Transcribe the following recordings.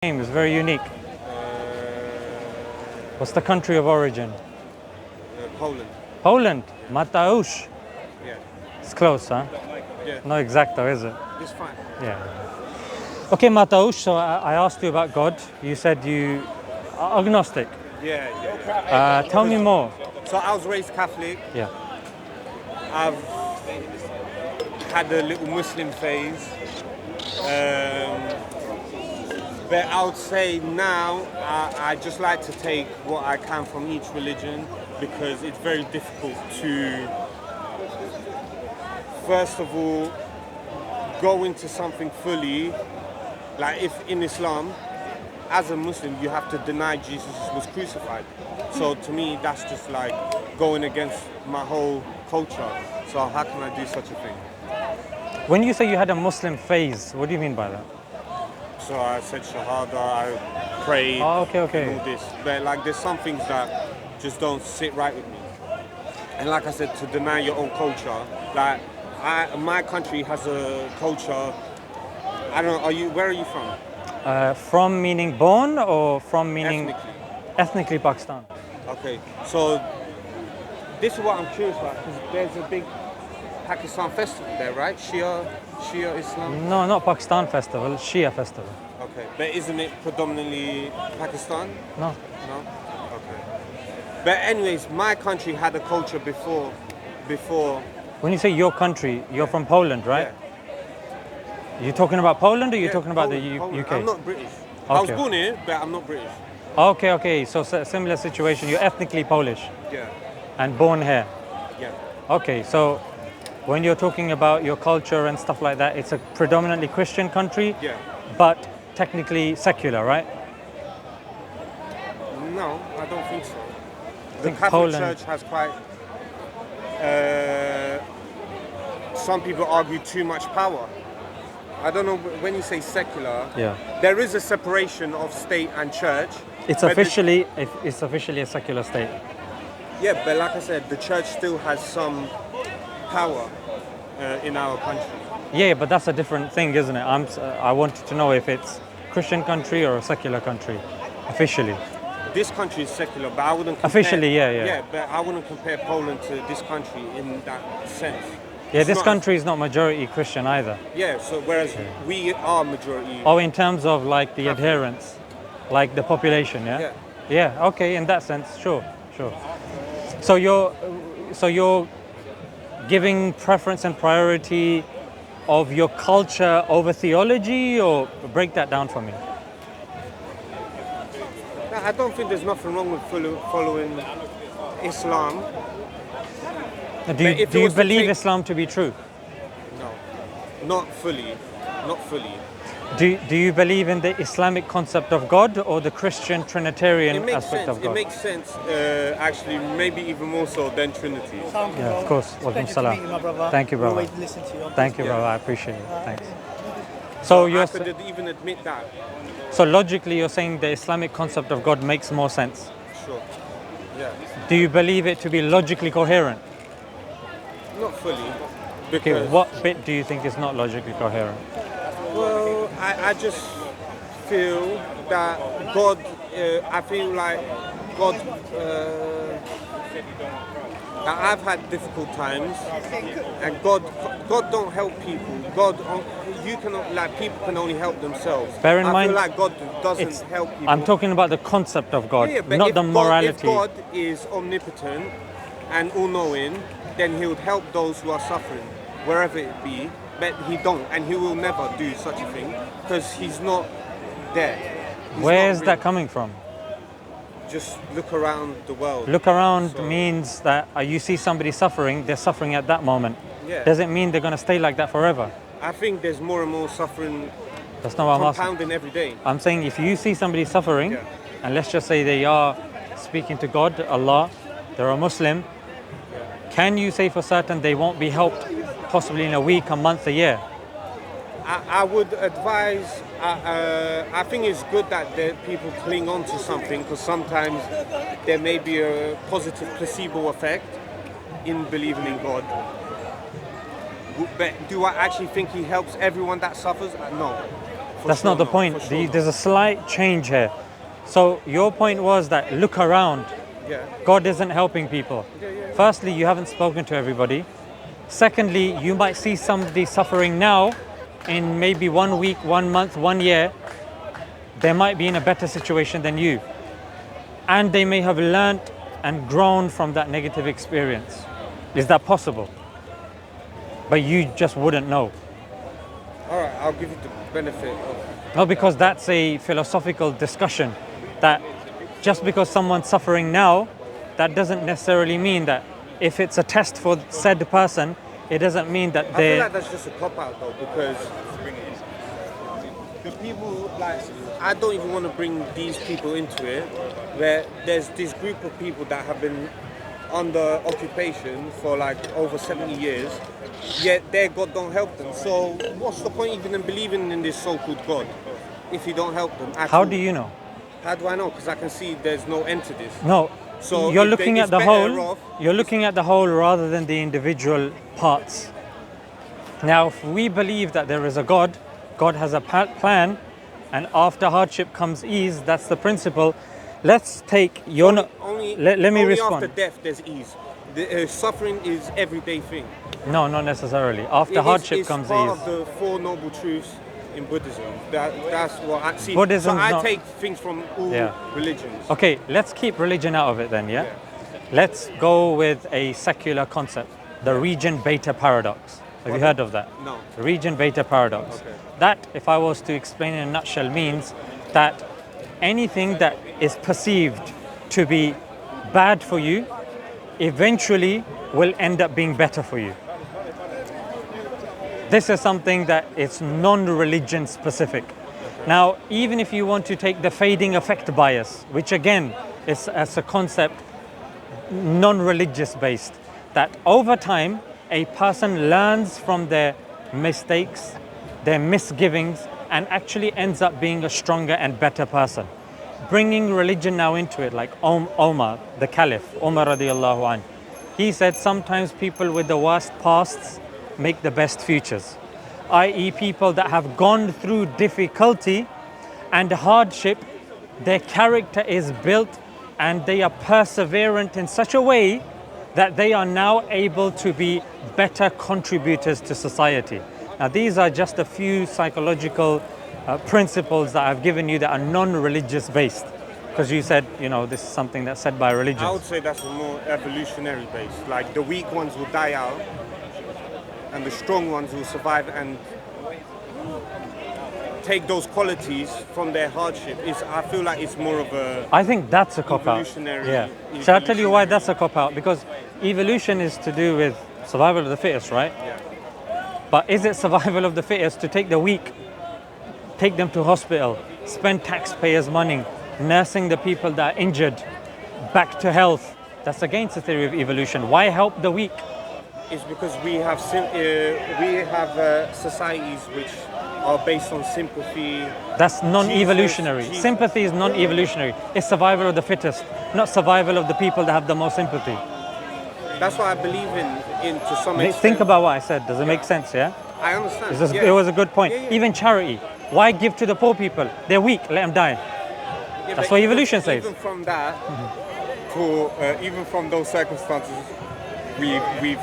Name is very unique. What's the country of origin? Poland. Poland. Mateusz. Yeah. It's close, huh? Yeah. Not exact though, is it? It's fine. Yeah. Okay, Mateusz, so I asked you about God. You said you are agnostic. Yeah. Tell me more. So I was raised Catholic. Yeah. I've had a little Muslim phase. But I would say now I just like to take what I can from each religion because it's very difficult to, first of all, go into something fully. Like if in Islam, as a Muslim, you have to deny Jesus was crucified. So to me, that's just like going against my whole culture. So how can I do such a thing? When you say you had a Muslim phase, what do you mean by that? So I said Shahada, I prayed, Oh, okay. and all this. But like there's some things that just don't sit right with me. And like I said, to deny your own culture, like my country has a culture. I don't know, where are you from? From meaning born or from meaning Ethnically. Pakistan? Okay, so this is what I'm curious about because there's a big Pakistan festival there, right? Shia Islam? No, not Pakistan festival, Shia festival. Okay, but isn't it predominantly Pakistan? No. No? Okay. But anyways, my country had a culture before. When you say your country, you're from Poland, right? Yeah. You're talking about Poland or you're Yeah, talking about Poland, the Poland. UK? I'm not British. I was Okay. born here, but I'm not British. Okay. So similar situation. You're ethnically Polish Yeah. and born here. Yeah. Okay, so when you're talking about your culture and stuff like that, it's a predominantly Christian country, Yeah. but technically secular, right? No, I don't think so. The think Catholic Poland- Church has quite. Some people argue too much power. I don't know when you say secular. Yeah. There is a separation of state and church. It's but officially a secular state. Yeah, but like I said, the church still has some power in our country. Yeah, but that's a different thing, isn't it? I wanted to know if it's Christian country or a secular country, officially. This country is secular, but I wouldn't compare, Officially, yeah. Yeah, but I wouldn't compare Poland to this country in that sense. Yeah, It's this not- country is not majority Christian either. Yeah, so whereas we are majority. Oh, in terms of like the adherents, like the population, yeah? Yeah. Yeah, okay, in that sense, sure. So you're giving preference and priority of your culture over theology, or break that down for me? I don't think there's nothing wrong with following Islam. Do But if it you was to believe take- Islam to be true? No, not fully. Do you believe in the Islamic concept of God or the Christian Trinitarian It makes aspect sense. of God? It makes sense, actually, maybe even more so than Trinity. Yeah, of course. Welcome Pleasure to salam. meet you, my brother. Thank you, brother. Always listen to you. Thank you, Yeah. brother. I appreciate it. Thanks. So I you're could even admit that. so logically you're saying the Islamic concept of God makes more sense. Sure. Yeah. Do you believe it to be logically coherent? Not fully. Okay, Because, what bit do you think is not logically coherent? well, I just feel that God, I feel like God, that I've had difficult times, and God don't help people. People can only help themselves. Bear in I mind, feel like God doesn't It's, help people. I'm talking about the concept of God, Yeah, but not if the morality. God is omnipotent and all-knowing, then he would help those who are suffering, wherever it be. But he don't, and he will never do such a thing because he's not there. He's Where not is real. that coming from? Just look around the world. Look around So- means that you see somebody suffering, they're suffering at that moment. Yeah. Doesn't mean they're going to stay like that forever. I think there's more and more suffering That's not what I'm asking. compounding every day. I'm saying if you see somebody suffering, Yeah. and let's just say they are speaking to God, Allah, they're a Muslim, can you say for certain they won't be helped possibly in a week, a month, a year? I would advise, I think it's good that people cling on to something because sometimes there may be a positive placebo effect in believing in God. But do I actually think he helps everyone that suffers? No. That's not the no, point. for sure There's a slight change here. So your point was that look around. Yeah. God isn't helping people. Firstly, you haven't spoken to everybody. Secondly, you might see somebody suffering now. In maybe 1 week, 1 month, 1 year, they might be in a better situation than you. And they may have learnt and grown from that negative experience. Is that possible? But you just wouldn't know. All right, I'll give you the benefit of. No, because that's a philosophical discussion that just because someone's suffering now, that doesn't necessarily mean that if it's a test for said person, it doesn't mean that I feel they. like that's just a cop out though, because the people, like, I don't even want to bring these people into it, where there's this group of people that have been under occupation for like over 70 years, yet their God don't help them. So what's the point even in believing in this so-called God if you don't help them at How all? do you know? How do I know? Because I can see there's no end to this. No. So you're if looking they- at it's the better whole. off- You're looking at the whole rather than the individual parts. Now, if we believe that there is a God, God has a plan, and after hardship comes ease. That's the principle. Let's take your. Let me only respond. after death there's ease. The suffering is everyday thing. No, not necessarily. After It is- hardship it's comes part ease. of the Four Noble Truths in Buddhism. That's what I see. Buddhism's so I not- take things from all Yeah. religions. Okay, let's keep religion out of it then, yeah? Yeah. Let's go with a secular concept, the region beta paradox. Have you heard of that? No. The region beta paradox. Okay. That, if I was to explain in a nutshell, means that anything that is perceived to be bad for you eventually will end up being better for you. This is something that is non-religion specific. Now, even if you want to take the fading effect bias, which again is as a concept non-religious based, that over time a person learns from their mistakes, their misgivings, and actually ends up being a stronger and better person. Bringing religion now into it, like Omar, the Caliph, Omar radiallahu anh, he said sometimes people with the worst pasts make the best futures, i.e. people that have gone through difficulty and hardship, their character is built and they are perseverant in such a way that they are now able to be better contributors to society. Now, these are just a few psychological principles that I've given you that are non-religious based. Because you said, this is something that's said by religions. I would say that's a more evolutionary base. Like the weak ones will die out, and the strong ones will survive and take those qualities from their hardship. I feel like it's more of a. I think that's a cop out. Evolutionary- Yeah. Shall I tell you why evolutionary. that's a cop out? Because evolution is to do with survival of the fittest, right? Yeah. But is it survival of the fittest to take the weak, take them to hospital, spend taxpayers' money, nursing the people that are injured back to health? That's against the theory of evolution. Why help the weak? It's because we have societies which are based on sympathy. That's non-evolutionary. Jesus. Sympathy is non-evolutionary. It's survival of the fittest, not survival of the people that have the most sympathy. That's what I believe in to some extent. Think about what I said. Does it make sense, yeah? I understand. It was a good point. Yeah, yeah. Even charity. Why give to the poor people? They're weak, let them die. Yeah, That's but what evolution says. Even from that, even from those circumstances, we've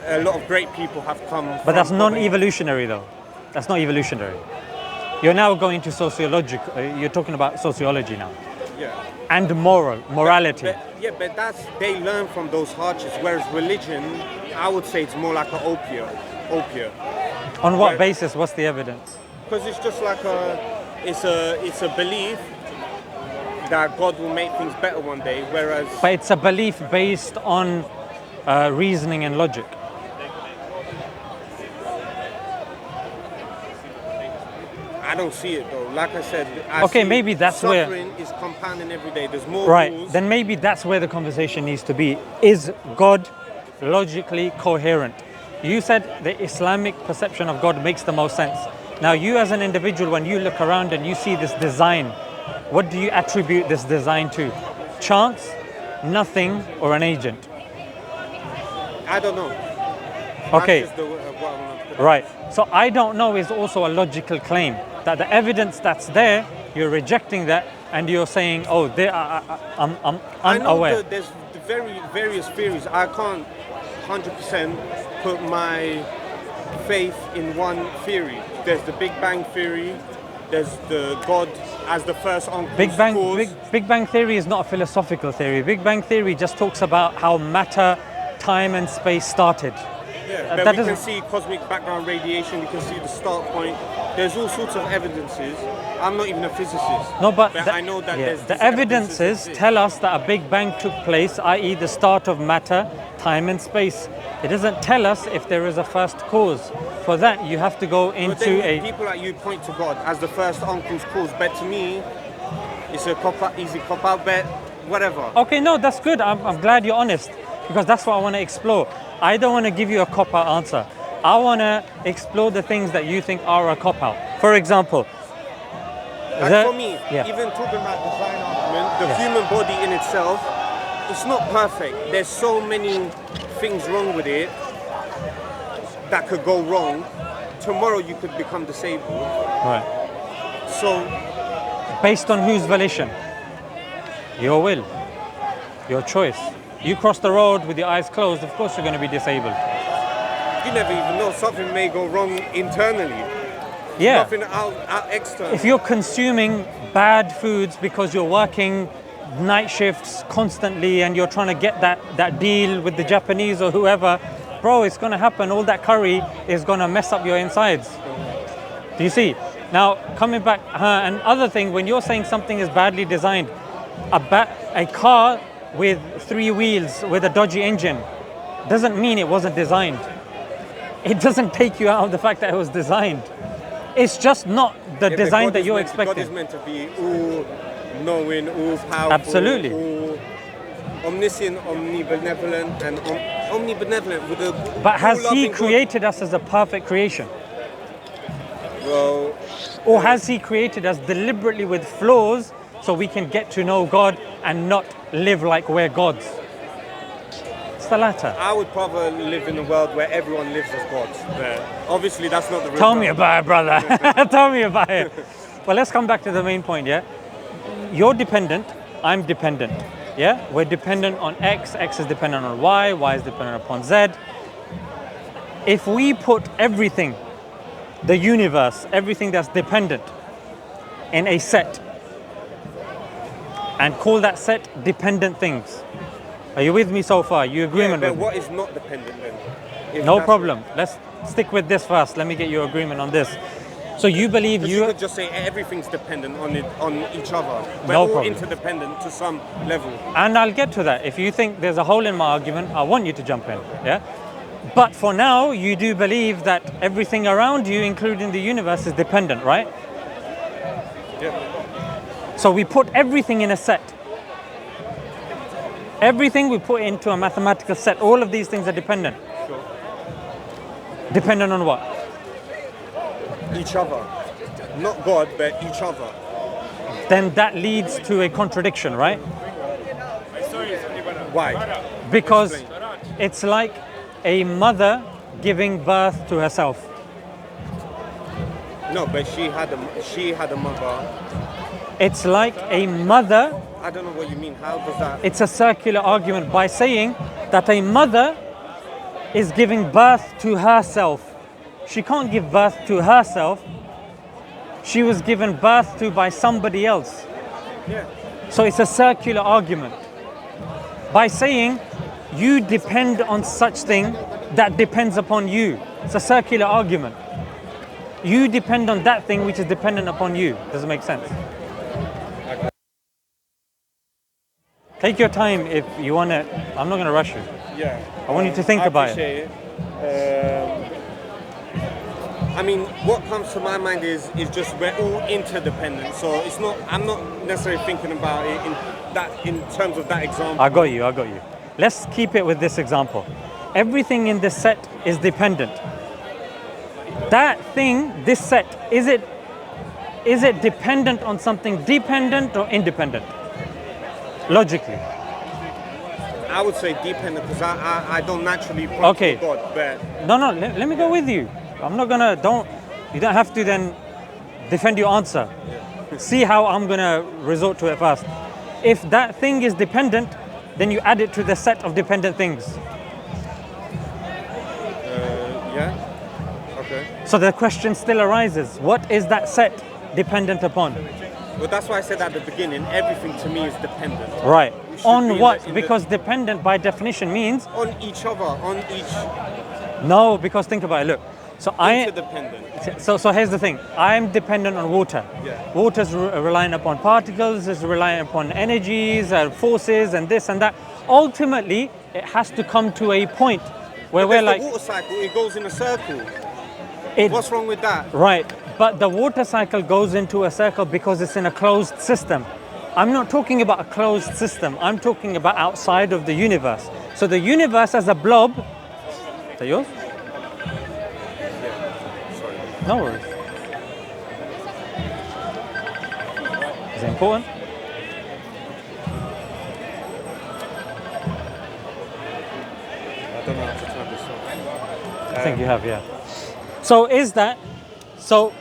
a lot of great people have come. But that's non-evolutionary though. That's not evolutionary. You're now going to sociological, you're talking about sociology now. Yeah. And morality. But they learn from those hardships. Whereas religion, I would say it's more like an opiate. On what Right. basis? What's the evidence? Because it's just like it's a belief that God will make things better one day. Whereas But it's a belief based on reasoning and logic. I don't see it though. Like I said, Okay, maybe that's where- suffering is compounding every day. There's more Right, rules. then maybe that's where the conversation needs to be. Is God logically coherent? You said the Islamic perception of God makes the most sense. Now, you as an individual, when you look around and you see this design, what do you attribute this design to? Chance, nothing, or an agent? I don't know. Okay. That's just what I want to put. Right. So I don't know is also a logical claim. that the evidence that's there, you're rejecting that, and you're saying, oh, I'm I know unaware. that there's the various theories. I can't 100% put my faith in one theory. There's the Big Bang theory. There's the God as the first uncle's Big Bang theory is not a philosophical theory. Big Bang theory just talks about how matter, time, and space started. Yeah, but we can see cosmic background radiation. We can see the start point. There's all sorts of evidences. I'm not even a physicist. No, but I know that there's the evidences tell us that a Big Bang took place, i.e. the start of matter, time and space. It doesn't tell us if there is a first cause. For that, you have to go into people like you point to God as the first uncle's cause, but to me, it's a easy cop-out bet, whatever. Okay, no, that's good. I'm glad you're honest, because that's what I want to explore. I don't want to give you a cop-out answer. I want to explore the things that you think are a cop-out. For example, for me, even talking about design argument, the human body in itself, it's not perfect. There's so many things wrong with it that could go wrong. Tomorrow you could become disabled. Right. So, based on whose volition? Your will, your choice. You cross the road with your eyes closed, of course you're going to be disabled. You never even know, something may go wrong internally. Yeah. Nothing out external. If you're consuming bad foods because you're working night shifts constantly and you're trying to get that deal with the Japanese or whoever, bro, it's going to happen. All that curry is going to mess up your insides. Do you see? Now, coming back, and other thing, when you're saying something is badly designed, a car with 3 wheels with a dodgy engine doesn't mean it wasn't designed. It doesn't take you out of the fact that it was designed. It's just not the design that you're expecting. God is meant to be all knowing, all powerful, absolutely, all omniscient, omnibenevolent, and omnibenevolent with a. But has He created us as a perfect creation? Well, or has He created us deliberately with flaws so we can get to know God and not live like we're gods? It's the latter. I would rather live in a world where everyone lives as gods. But obviously, that's not the result. Tell me about it, brother. Tell me about it. Well, let's come back to the main point, yeah? You're dependent, I'm dependent, yeah? We're dependent on X, X is dependent on Y, Y is dependent upon Z. If we put everything, the universe, everything that's dependent in a set, and call that set dependent things. Are you with me so far? You agreement with me? What is not dependent then? No problem. Let's stick with this first. Let me get your agreement on this. So you believe you could just say everything's dependent on each other. We're no all problem. Interdependent to some level. And I'll get to that. If you think there's a hole in my argument, I want you to jump in. Yeah. But for now, you do believe that everything around you, including the universe, is dependent, right? Yeah. So we put everything in a set. Everything we put into a mathematical set. All of these things are dependent. Sure. Dependent on what? Each other. Not God, but each other. Then that leads to a contradiction, right? Why? Because it's like a mother giving birth to herself. No, but she had a mother. It's like a mother. I don't know what you mean. How does that? It's a circular argument by saying that a mother is giving birth to herself. She can't give birth to herself. She was given birth to by somebody else. Yeah. So it's a circular argument. By saying you depend on such thing that depends upon you. It's a circular argument. You depend on that thing which is dependent upon you. Does it make sense? Take your time if you want to. I'm not going to rush you. Yeah. I want you to think about it. I mean, what comes to my mind is just we're all interdependent. So it's not. I'm not necessarily thinking about it in terms of that example. I got you. Let's keep it with this example. Everything in this set is dependent. That thing, this set, is it dependent on something dependent or independent? Logically. I would say dependent because I don't naturally point to God. But No, let me go with you. I'm not gonna. You don't have to then defend your answer. See how I'm gonna resort to it first. If that thing is dependent, then you add it to the set of dependent things. Yeah. Okay. So the question still arises, what is that set dependent upon? Well, that's why I said at the beginning, everything to me is dependent. Right. Should be On in what? the- Because dependent by definition means, On each other, on each no, because think about it, look. So interdependent. so here's the thing. I'm dependent on water. Yeah. Water's reliant upon particles, is reliant upon energies, forces, and this and that. Ultimately, it has to come to a point where we're There's like, the water cycle, it goes in a circle. it, What's wrong with that? right. But the water cycle goes into a circle because it's in a closed system. I'm not talking about a closed system. I'm talking about outside of the universe. So the universe as a blob. Is that yours? Sorry. No worries. Is it important? I don't know how to turn this on. I think you have, yeah. So is that, so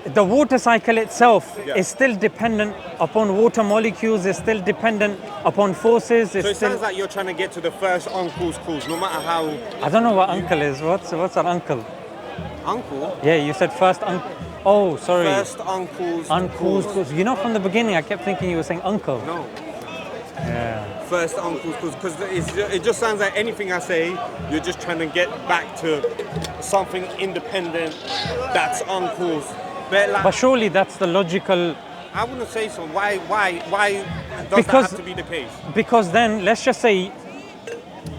the water cycle itself Yeah. is still dependent upon water molecules, is still dependent upon forces, So it's it still, sounds like you're trying to get to the first uncle's cause, no matter how I don't know what uncle is. What's an uncle? uncle. Yeah, you said first uncle. Oh, sorry. First uncle's Uncle's cause. cause. You know, from the beginning, I kept thinking you were saying uncle. No. Yeah. First uncle's cause, because it just sounds like anything I say, you're just trying to get back to something independent that's uncle's. But like, But surely that's the logical, I wouldn't say so. Why does Because- that have to be the case? because then let's just say,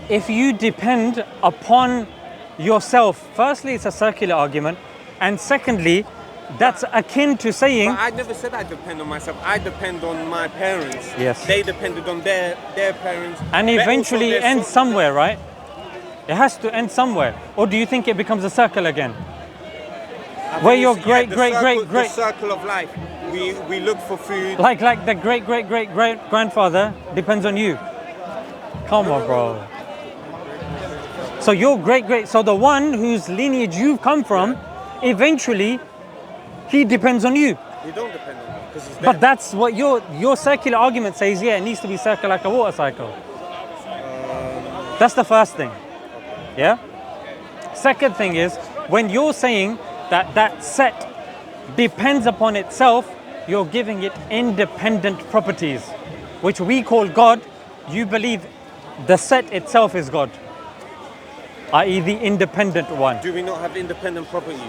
if you depend upon yourself, firstly, it's a circular argument, and secondly, that's akin to saying, But I never said I depend on myself. I depend on my parents. Yes. They depended on their parents. and But also eventually it there's ends somewhere, right? It has to end somewhere. Or do you think it becomes a circle again? I think Where your it's- great, the great, circle- great, great, The circle of life. We look for food. like the great, great, great, great grandfather depends on you. Come on, bro. So your great, great, so the one whose lineage you've come from, eventually, he depends on you. We don't depend on them because it's But them. that's what your circular argument says. Yeah, it needs to be circular like a water cycle. That's the first thing. Yeah. Second thing is, when you're saying that that set depends upon itself, you're giving it independent properties, which we call God. You believe the set itself is God, i.e., the independent one. Do we not have independent properties?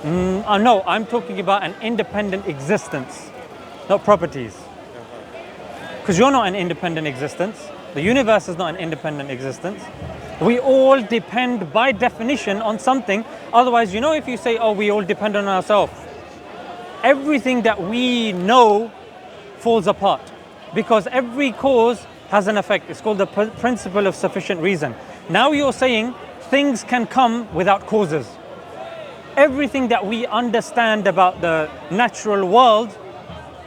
No, I'm talking about an independent existence, not properties. Because you're not an independent existence. The universe is not an independent existence. We all depend by definition on something. Otherwise, you know, if you say, oh, we all depend on ourselves, everything that we know falls apart. Because every cause has an effect. It's called the principle of sufficient reason. Now you're saying things can come without causes. Everything that we understand about the natural world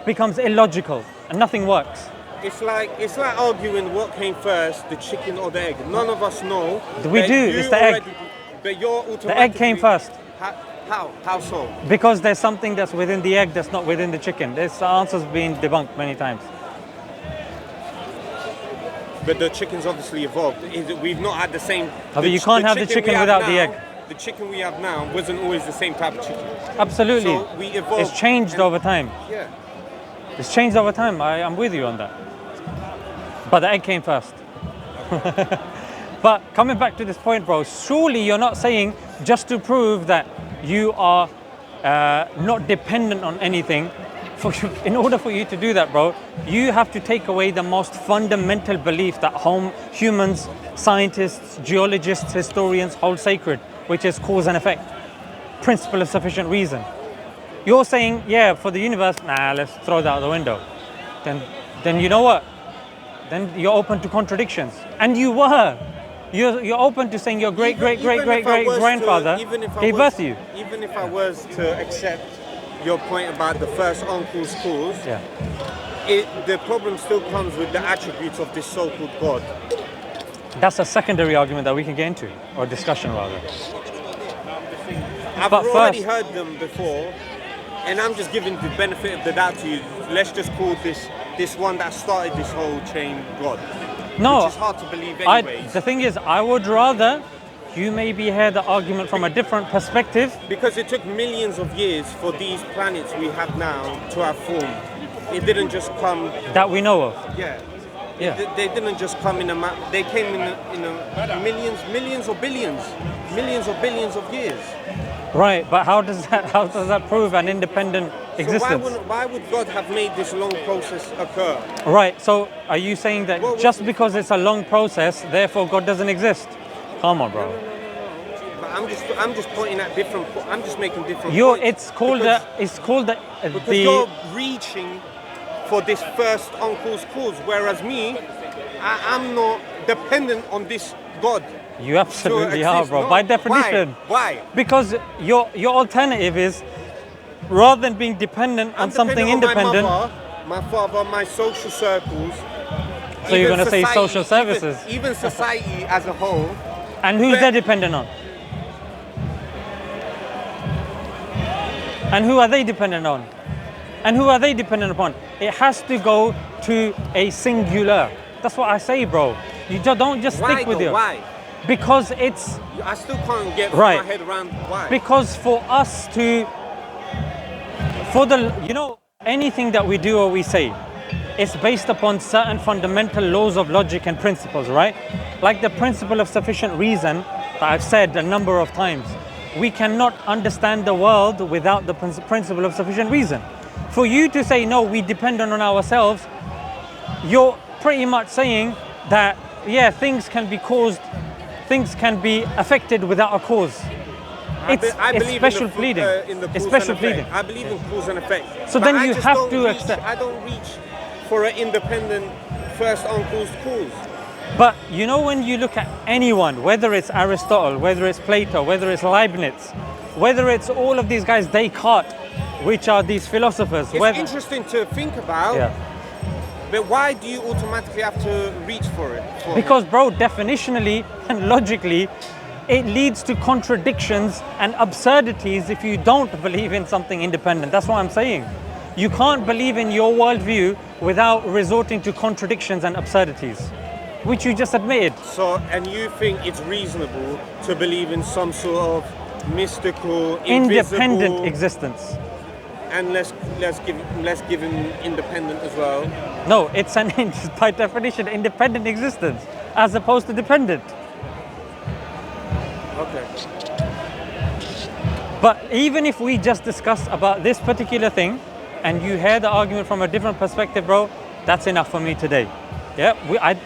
becomes illogical and nothing works. It's like arguing what came first, the chicken or the egg. None of us know. We but do, you it's the egg. But you're automatically. The egg came first. How so? Because there's something that's within the egg that's not within the chicken. This answer's been debunked many times. But the chicken's obviously evolved. We've not had the same. But you can't have the chicken we have without the now- egg. The chicken we have now wasn't always the same type of chicken. Absolutely. So we evolved. It's changed and- over time. Yeah. It's changed over time. I'm with you on that. But the egg came first. But coming back to this point, bro, surely you're not saying just to prove that you are not dependent on anything. In order for you to do that, bro, you have to take away the most fundamental belief that humans, scientists, geologists, historians hold sacred, which is cause and effect. Principle of sufficient reason. You're saying, yeah, for the universe, nah, let's throw that out the window. Then you know what? Then you're open to contradictions. And you were. You're open to saying your great grandfather gave birth to you. Even if I was to accept your point about the first uncle's cause, Yeah. the problem still comes with the attributes of this so-called God. That's a secondary argument that we can get into, or discussion rather. I've But already first- heard them before. and I'm just giving the benefit of the doubt to you. Let's just call this one that started this whole chain God. No, Which is hard to believe anyways. the thing is, I would rather you maybe hear the argument from a different perspective. Because it took millions of years for these planets we have now to have formed. It didn't just come. That we know of. Yeah. Yeah. They didn't just come in a map. They came in a millions or billions of years. Right, but how does that prove an independent existence? So why would God have made this long process occur? Right, so are you saying that just because it's a long process, therefore God doesn't exist? Come on, bro. But I'm just pointing at different. I'm just making different. It's called because you're reaching for this first uncle's cause, whereas me, I'm not dependent on this God. You absolutely are, bro. No. By definition. Why? Because your alternative is, rather than being dependent on something independent. My father, my social circles. So you're going to say social services? Even society as a whole. And who's they dependent on? And who are they dependent on? And who are they dependent upon? It has to go to a singular. That's what I say, bro. You don't just stick with it. Why? Because it's... I still can't get my head around why. Because for us to... anything that we do or we say, it's based upon certain fundamental laws of logic and principles, right? Like the principle of sufficient reason that I've said a number of times. We cannot understand the world without the principle of sufficient reason. For you to say, no, we depend on ourselves, you're pretty much saying that, yeah, things can be affected without a cause. It's special pleading. It's special pleading. I believe in cause and effect. So then you have to accept. I don't reach for an independent first uncaused cause. But you know, when you look at anyone, whether it's Aristotle, whether it's Plato, whether it's Leibniz, whether it's all of these guys, Descartes, which are these philosophers. It's interesting to think about. Yeah. But why do you automatically have to reach for it? Because, bro, definitionally and logically, it leads to contradictions and absurdities if you don't believe in something independent. That's what I'm saying. You can't believe in your worldview without resorting to contradictions and absurdities, which you just admitted. So, and you think it's reasonable to believe in some sort of mystical, independent invisible existence? And let's give him independent as well. No, it's by definition independent existence as opposed to dependent. Okay. But even if we just discuss about this particular thing, and you hear the argument from a different perspective, bro, that's enough for me today. Yeah,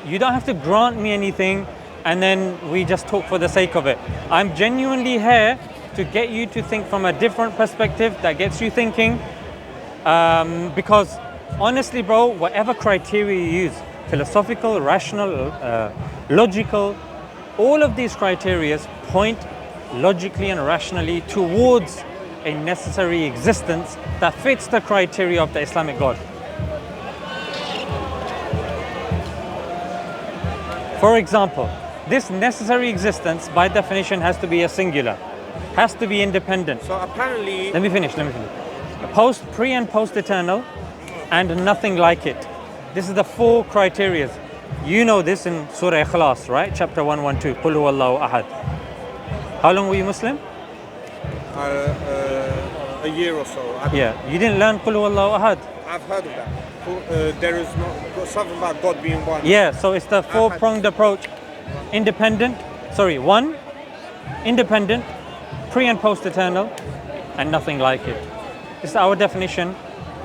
you don't have to grant me anything, and then we just talk for the sake of it. I'm genuinely here to get you to think from a different perspective that gets you thinking. Because honestly, bro, whatever criteria you use, philosophical, rational, logical, all of these criteria point logically and rationally towards a necessary existence that fits the criteria of the Islamic God. For example, this necessary existence by definition has to be a singular, has to be independent. So apparently... Let me finish. Pre and post eternal, and nothing like it. This is the 4 criteria. You know this in Surah Ikhlas, right? Chapter 112. Qul huwallahu ahad. How long were you Muslim? A year or so. You didn't learn Qul huwallahu ahad? I've heard of that. There is something about God being one. Yeah, so it's the 4-pronged approach. One, independent, pre and post eternal, and nothing like it. This is our definition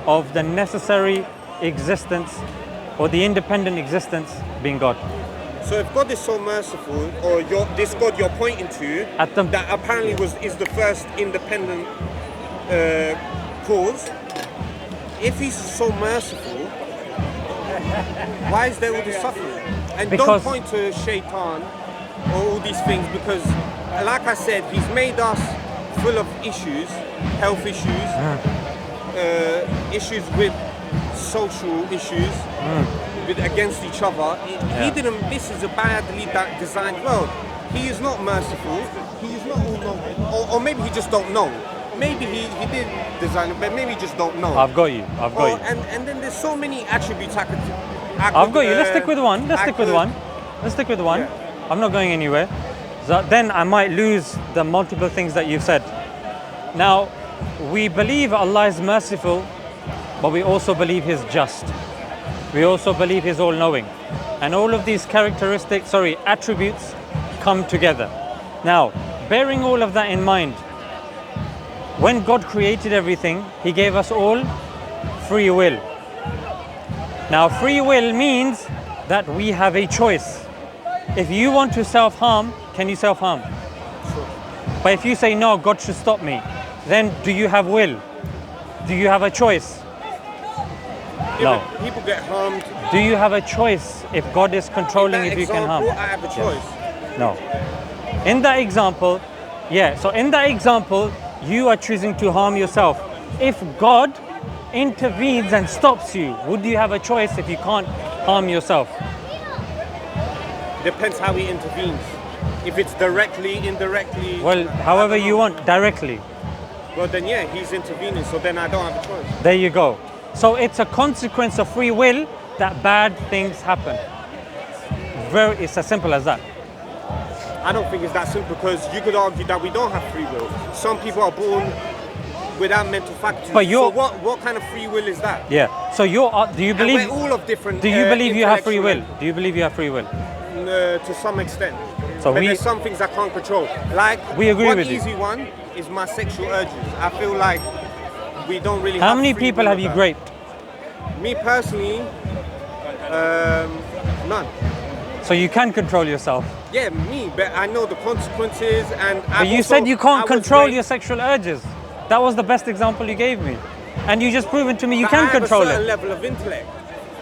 of the necessary existence or the independent existence being God. So if God is so merciful, or this God you're pointing to, that apparently is the first independent cause, if he's so merciful, why is there all this suffering? And don't point to Shaitan or all these things, because like I said, he's made us full of issues, health issues, issues with social issues, against each other. This is a badly designed world. He is not merciful, he is not all-knowing, or maybe he just don't know. maybe he did design it, but maybe he just don't know. I've got you. I've got you. And then there's so many attributes I've got you. Let's stick with one. Let's stick with one. Let's stick with one. Yeah. I'm not going anywhere. So then I might lose the multiple things that you've said. Now, we believe Allah is merciful, but we also believe He's just. We also believe He's all-knowing. And all of these attributes come together. Now, bearing all of that in mind, when God created everything, He gave us all free will. Now, free will means that we have a choice. If you want to self-harm, can you self-harm? Sure. But if you say, no, God should stop me, then do you have will? Do you have a choice? No. People get harmed. Do you have a choice if God is controlling if you can harm? I have a choice. No. In that example, so in that example, you are choosing to harm yourself. If God intervenes and stops you, would you have a choice if you can't harm yourself? Depends how He intervenes. If it's directly, indirectly. Well, however you want, directly. Well, then yeah, He's intervening, so then I don't have a choice. There you go. So it's a consequence of free will that bad things happen. It's as simple as that. I don't think it's that simple, because you could argue that we don't have free will. Some people are born without mental faculties. But so what kind of free will is that? Yeah. So do you believe? And we're all of different. Do you believe you have free will? Do you believe you have free will? To some extent. So but there's some things I can't control. Like we agree one with you. easy one is my sexual urges. I feel like we don't really. How have many free people will have of you that. raped? Me personally, none. So you can control yourself. Yeah, me, but I know the consequences, and. But you said you can't control your sexual urges. That was the best example you gave me, and you just proven to me you can control I have a certain it. level of intellect,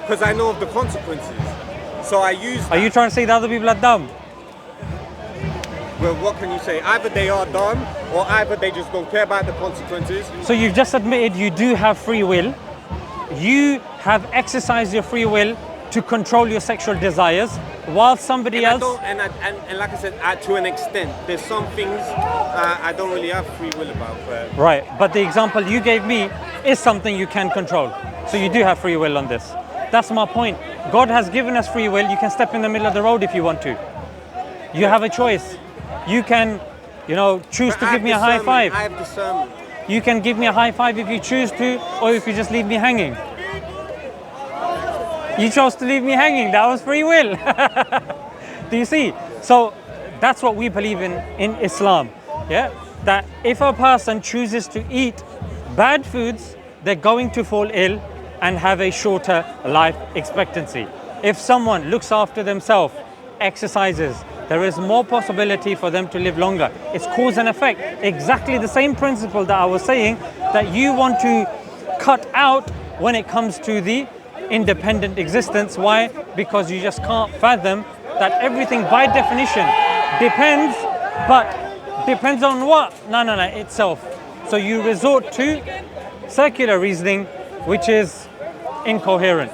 because I know of the consequences. So I use. Are you trying to say that other people are dumb? Well, what can you say? Either they are dumb, or either they just don't care about the consequences. So you've just admitted you do have free will. You have exercised your free will to control your sexual desires, while somebody else. And like I said, to an extent, there's some things I don't really have free will about. But Right, but the example you gave me is something you can control. So you do have free will on this. That's my point. God has given us free will. You can step in the middle of the road if you want to. You have a choice. You can, choose to give me a high five. I have discernment. You can give me a high five if you choose to, or if you just leave me hanging. You chose to leave me hanging. That was free will. Do you see? So that's what we believe in Islam. Yeah, that if a person chooses to eat bad foods, they're going to fall ill and have a shorter life expectancy. If someone looks after themselves, exercises, there is more possibility for them to live longer. It's cause and effect. Exactly the same principle that I was saying that you want to cut out when it comes to the independent existence. Why? Because you just can't fathom that everything by definition depends, but depends on what? No, itself. So you resort to circular reasoning, which is incoherent.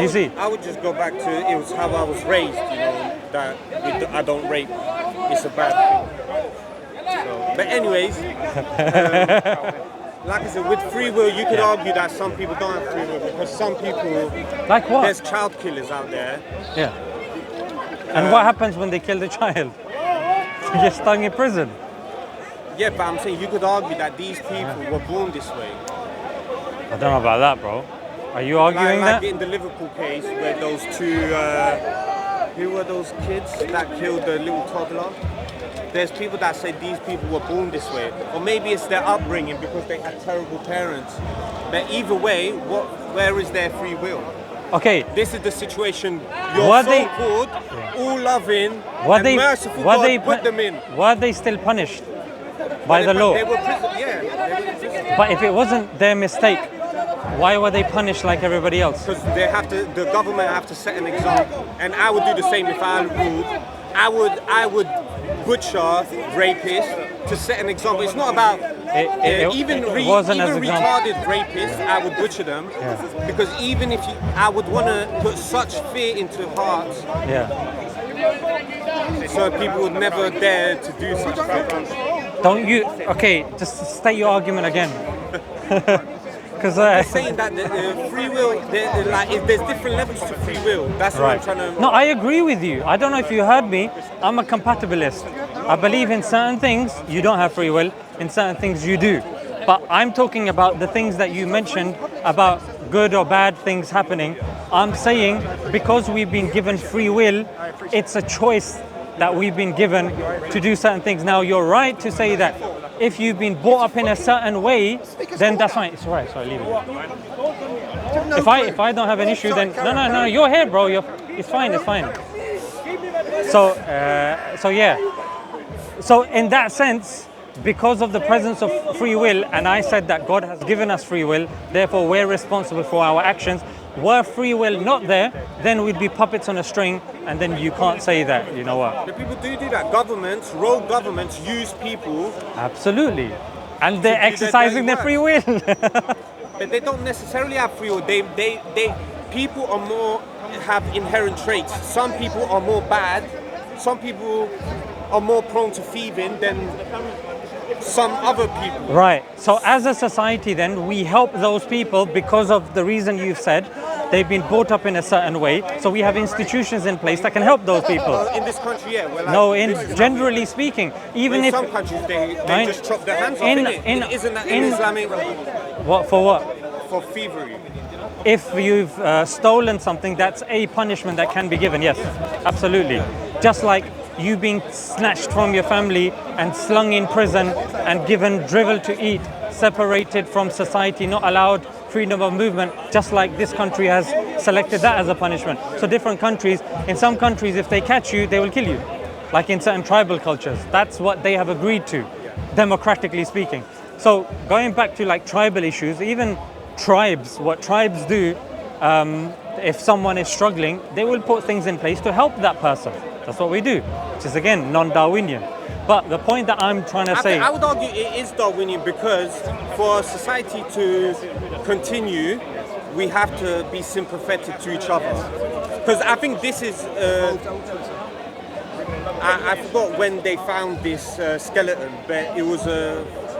You see? I would just go back to it was how I was raised, that I don't rape. It's a bad thing. So, but anyways, like I said, with free will, you could argue that some people don't have free will, because some people, like what? There's child killers out there. Yeah. And what happens when they kill the child? They get stung in prison. Yeah, but I'm saying you could argue that these people were born this way. I don't know about that, bro. Are you arguing like that? in the Liverpool case, where those two, who were those kids that killed the little toddler? There's people that say these people were born this way. Or maybe it's their upbringing because they had terrible parents. But either way, where is their free will? Okay. This is the situation you're so-called, all-loving, and merciful God put them in. Were they still punished by the law? They were they were in prison. But if it wasn't their mistake, why were they punished like everybody else? Because the government have to set an example. And I would do the same if I ruled. I would butcher rapists to set an example. It's not about even retarded rapists. I would butcher them because even if I would want to put such fear into hearts, so people would never dare to do such things. Don't you? Okay, just state your argument again. Because Saying that the free will, like, if there's different levels to free will. That's what I'm trying to. No, I agree with you. I don't know if you heard me. I'm a compatibilist. I believe in certain things you don't have free will, in certain things you do. But I'm talking about the things that you mentioned about good or bad things happening. I'm saying because we've been given free will, it's a choice that we've been given to do certain things. Now, you're right to say that if you've been brought up in a certain way, then that's fine. It's all right. Sorry, leave it. If I don't have an issue, then no, you're here, bro. It's fine. It's fine. So yeah. So in that sense, because of the presence of free will, and I said that God has given us free will, therefore we're responsible for our actions. Were free will not there, then we'd be puppets on a string, and then you can't say that. You know what? But people do that. Governments, rogue governments, use people. Absolutely, and they're exercising their free will. But they don't necessarily have free will. People are more have inherent traits. Some people are more bad. Some people are more prone to thieving than some other people. Right. So as a society, then we help those people because of the reason you've said. They've been brought up in a certain way. So we have institutions in place that can help those people. In this country, yeah. Well, No, generally speaking, even in if some countries they just chop their hands off. Isn't that in Islamic? What for? What? For thievery. If you've stolen something, that's a punishment that can be given. Yes, absolutely. Just like you being snatched from your family and slung in prison and given drivel to eat, separated from society, not allowed freedom of movement, just like this country has selected that as a punishment. So different countries, in some countries, if they catch you, they will kill you. Like in certain tribal cultures, that's what they have agreed to, democratically speaking. So going back to like tribal issues, even tribes, what tribes do, if someone is struggling, they will put things in place to help that person. That's what we do, which is again non-Darwinian. But the point that I'm trying to say, I would argue it is Darwinian because for society to continue, we have to be sympathetic to each other. Because I think this is, I forgot when they found this skeleton, but it was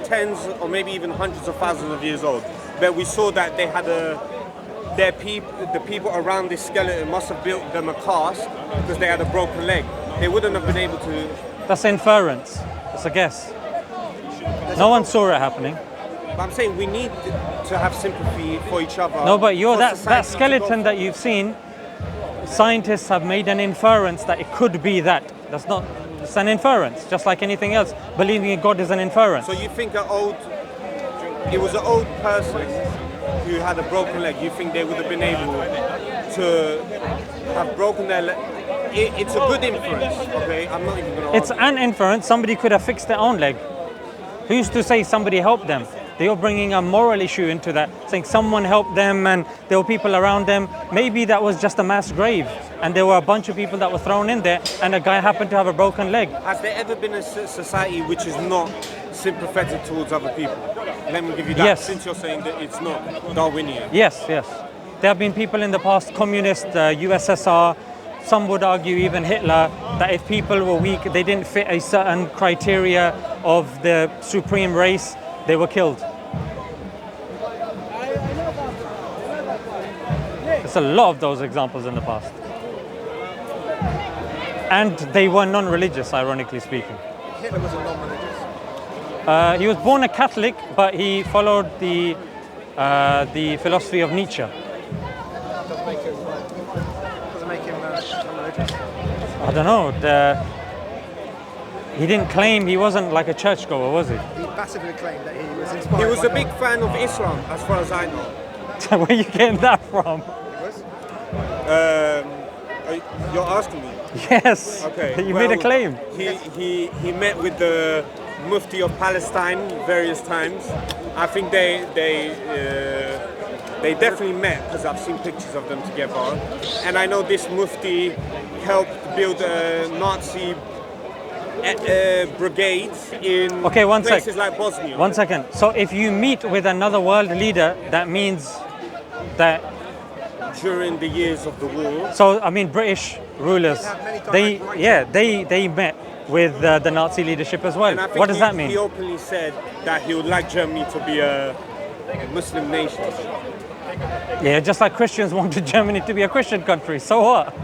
tens or maybe even hundreds of thousands of years old. But we saw that they had the people around this skeleton must have built them a cast because they had a broken leg. They wouldn't have been able to. That's inference. It's a guess. No one saw it happening. But I'm saying we need to have sympathy for each other. No, but that skeleton that you've seen, scientists have made an inference that it could be that. That's not. It's an inference, just like anything else. Believing in God is an inference. So you think it was an old person who had a broken leg, you think they would have been able to have broken their leg? It's a good inference, okay? I'm not even going to It's an inference. Somebody could have fixed their own leg. Who's to say somebody helped them? You're bringing a moral issue into that, saying someone helped them and there were people around them. Maybe that was just a mass grave and there were a bunch of people that were thrown in there and a guy happened to have a broken leg. Has there ever been a society which is not sympathetic towards other people? Let me give you that. Yes. Since you're saying that it's not Darwinian. Yes. There have been people in the past, communist, USSR, some would argue even Hitler, that if people were weak, they didn't fit a certain criteria of the supreme race, they were killed. There's a lot of those examples in the past. And they were non-religious, ironically speaking. Hitler was a non-religious. He was born a Catholic, but he followed the philosophy of Nietzsche. Doesn't make him non-religious. I don't know. He didn't claim he wasn't like a churchgoer, was he? He passively claimed that he was inspired. He was by a big fan of Islam, as far as I know. Where are you getting that from? You're asking me? Yes. Okay. You made a claim. He met with the Mufti of Palestine various times. I think they definitely met because I've seen pictures of them together. And I know this Mufti helped build a Nazi brigades in places like Bosnia. 1 second. So if you meet with another world leader, that means that during the years of the war. So I mean, British rulers, have many they direct rights. they met with the Nazi leadership as well. And I think What does he, that mean? He openly said that he would like Germany to be a Muslim nation. Yeah, just like Christians wanted Germany to be a Christian country. So what?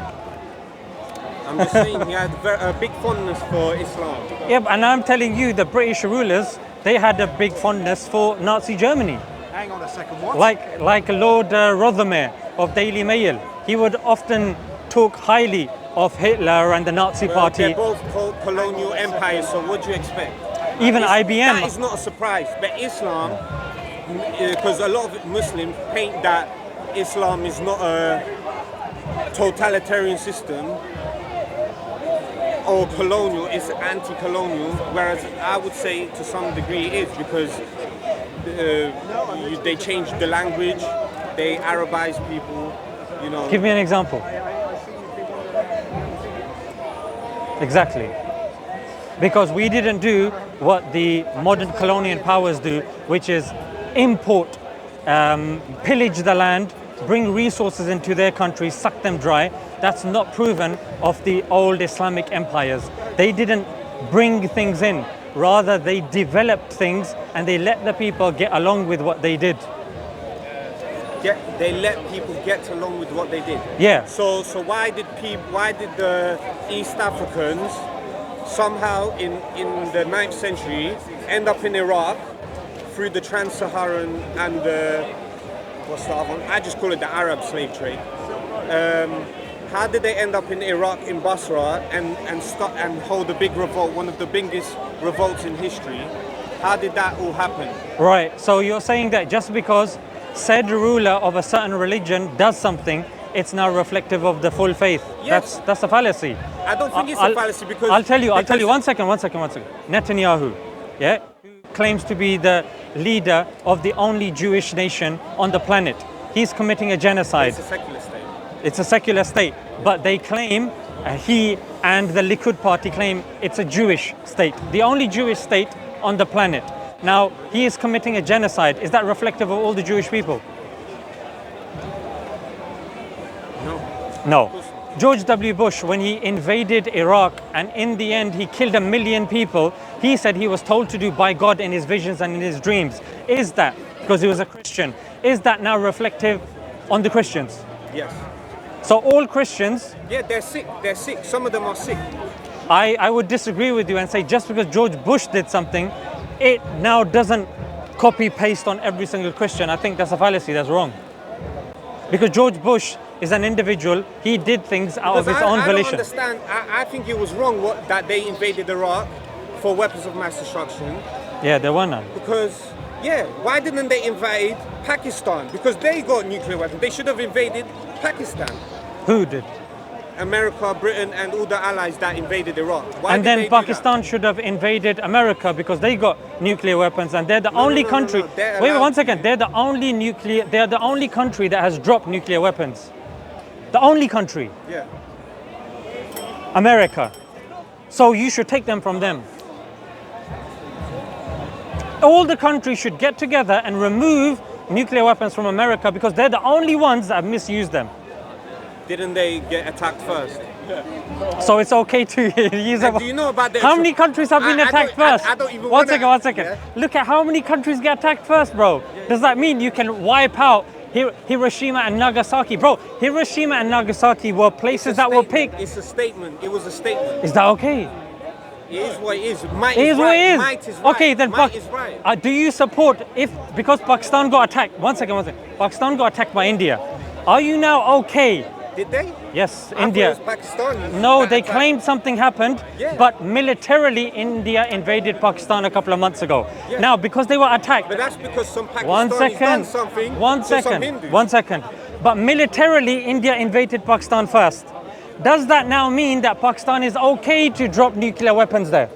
I'm just saying he had a big fondness for Islam. Yeah, and I'm telling you, the British rulers, they had a big fondness for Nazi Germany. Hang on a second. What? Like Lord Rothermere of Daily Mail. He would often talk highly of Hitler and the Nazi Well, party. they're both colonial empires, so what do you expect? Even That IBM. is not a surprise. But Islam, because a lot of Muslims paint that Islam is not a totalitarian system or colonial, it's anti-colonial, whereas I would say to some degree it is, because they changed the language, they Arabize people, you know. Give me an example. Exactly. Because we didn't do what the modern colonial powers do, which is import, pillage the land, bring resources into their country, suck them dry. That's not proven of the old Islamic empires. They didn't bring things in. Rather, they developed things and they let the people get along with what they did. They let people get along with what they did. Yeah. So why did the East Africans somehow in the 9th century end up in Iraq through the Trans-Saharan and the what's the other one? I just call it the Arab slave trade. How did they end up in Iraq in Basra and hold a big revolt, one of the biggest revolts in history? How did that all happen? Right. So you're saying that just because said ruler of a certain religion does something, it's now reflective of the full faith. Yes. That's a fallacy. I don't think it's a fallacy because I'll tell you. One second. Netanyahu, yeah, who claims to be the leader of the only Jewish nation on the planet. He's committing a genocide. It's a secular state. It's a secular state, but they claim, he and the Likud party claim it's a Jewish state, the only Jewish state on the planet. Now, he is committing a genocide. Is that reflective of all the Jewish people? No. George W. Bush, when he invaded Iraq and in the end he killed 1 million people, he said he was told to do by God in his visions and in his dreams. Is that, because he was a Christian, is that now reflective on the Christians? Yes. So all Christians... Yeah, they're sick. They're sick. Some of them are sick. I would disagree with you and say just because George Bush did something, it now doesn't copy-paste on every single Christian. I think that's a fallacy. That's wrong. Because George Bush is an individual. He did things out of his own volition. I don't understand. I think it was wrong that they invaded Iraq for weapons of mass destruction. Yeah, there were none. Because, yeah, why didn't they invade Pakistan? Because they got nuclear weapons. They should have invaded Pakistan. Who did? America, Britain, and all the allies that invaded Iraq. Why and did then they do Pakistan should have invaded America because they got nuclear weapons and they're the only country. Wait, one second. They're the only country that has dropped nuclear weapons. The only country. Yeah. America. So you should take them from them. All the countries should get together and remove nuclear weapons from America because they're the only ones that have misused them. Didn't they get attacked first? So it's okay to use them. Do you know about the... How many countries have been attacked first? I don't even One second. Yeah? Look at how many countries get attacked first, bro. Does that mean you can wipe out Hiroshima and Nagasaki? Bro, Hiroshima and Nagasaki were places that were picked. It's a statement. It was a statement. Is that okay? It is what it is. Might It is what it is. Might is right. Okay, then Might is right. do you support, because Pakistan got attacked, one second. Pakistan got attacked by India. Are you now okay? Did they? Yes, I India. thought it was Pakistan. No, they claimed something happened, Yeah. but militarily India invaded Pakistan a couple of months ago. Yeah. Now, because they were attacked. But that's because some Pakistanis done something to some Hindus. One second. But militarily India invaded Pakistan first. Does that now mean that Pakistan is okay to drop nuclear weapons there?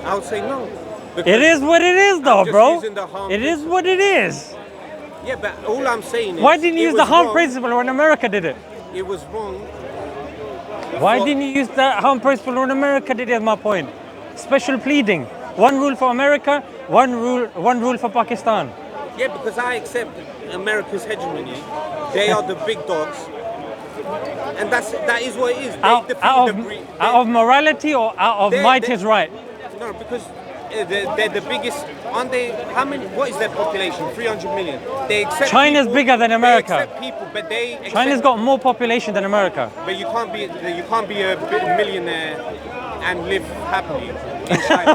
I would say no. It is what it is, though, just bro. using the harm It is what it is. Yeah, but all I'm saying is... Why didn't you use it the was harm wrong. principle when America did it? It was wrong. Why didn't you use the harm principle when America did it, is my point. Special pleading. One rule for America, one rule for Pakistan. Yeah, because I accept America's hegemony. They are the big dogs, and that is what it is. They Out, defeat out, the of, breed. out of morality or out of might is right? No, because they're the biggest. Aren't they? How many? What is their population? 300 million. They accept. China's people, bigger than America. They accept people, but they. Accept, China's got more population than America. But you can't be a millionaire and live happily in China.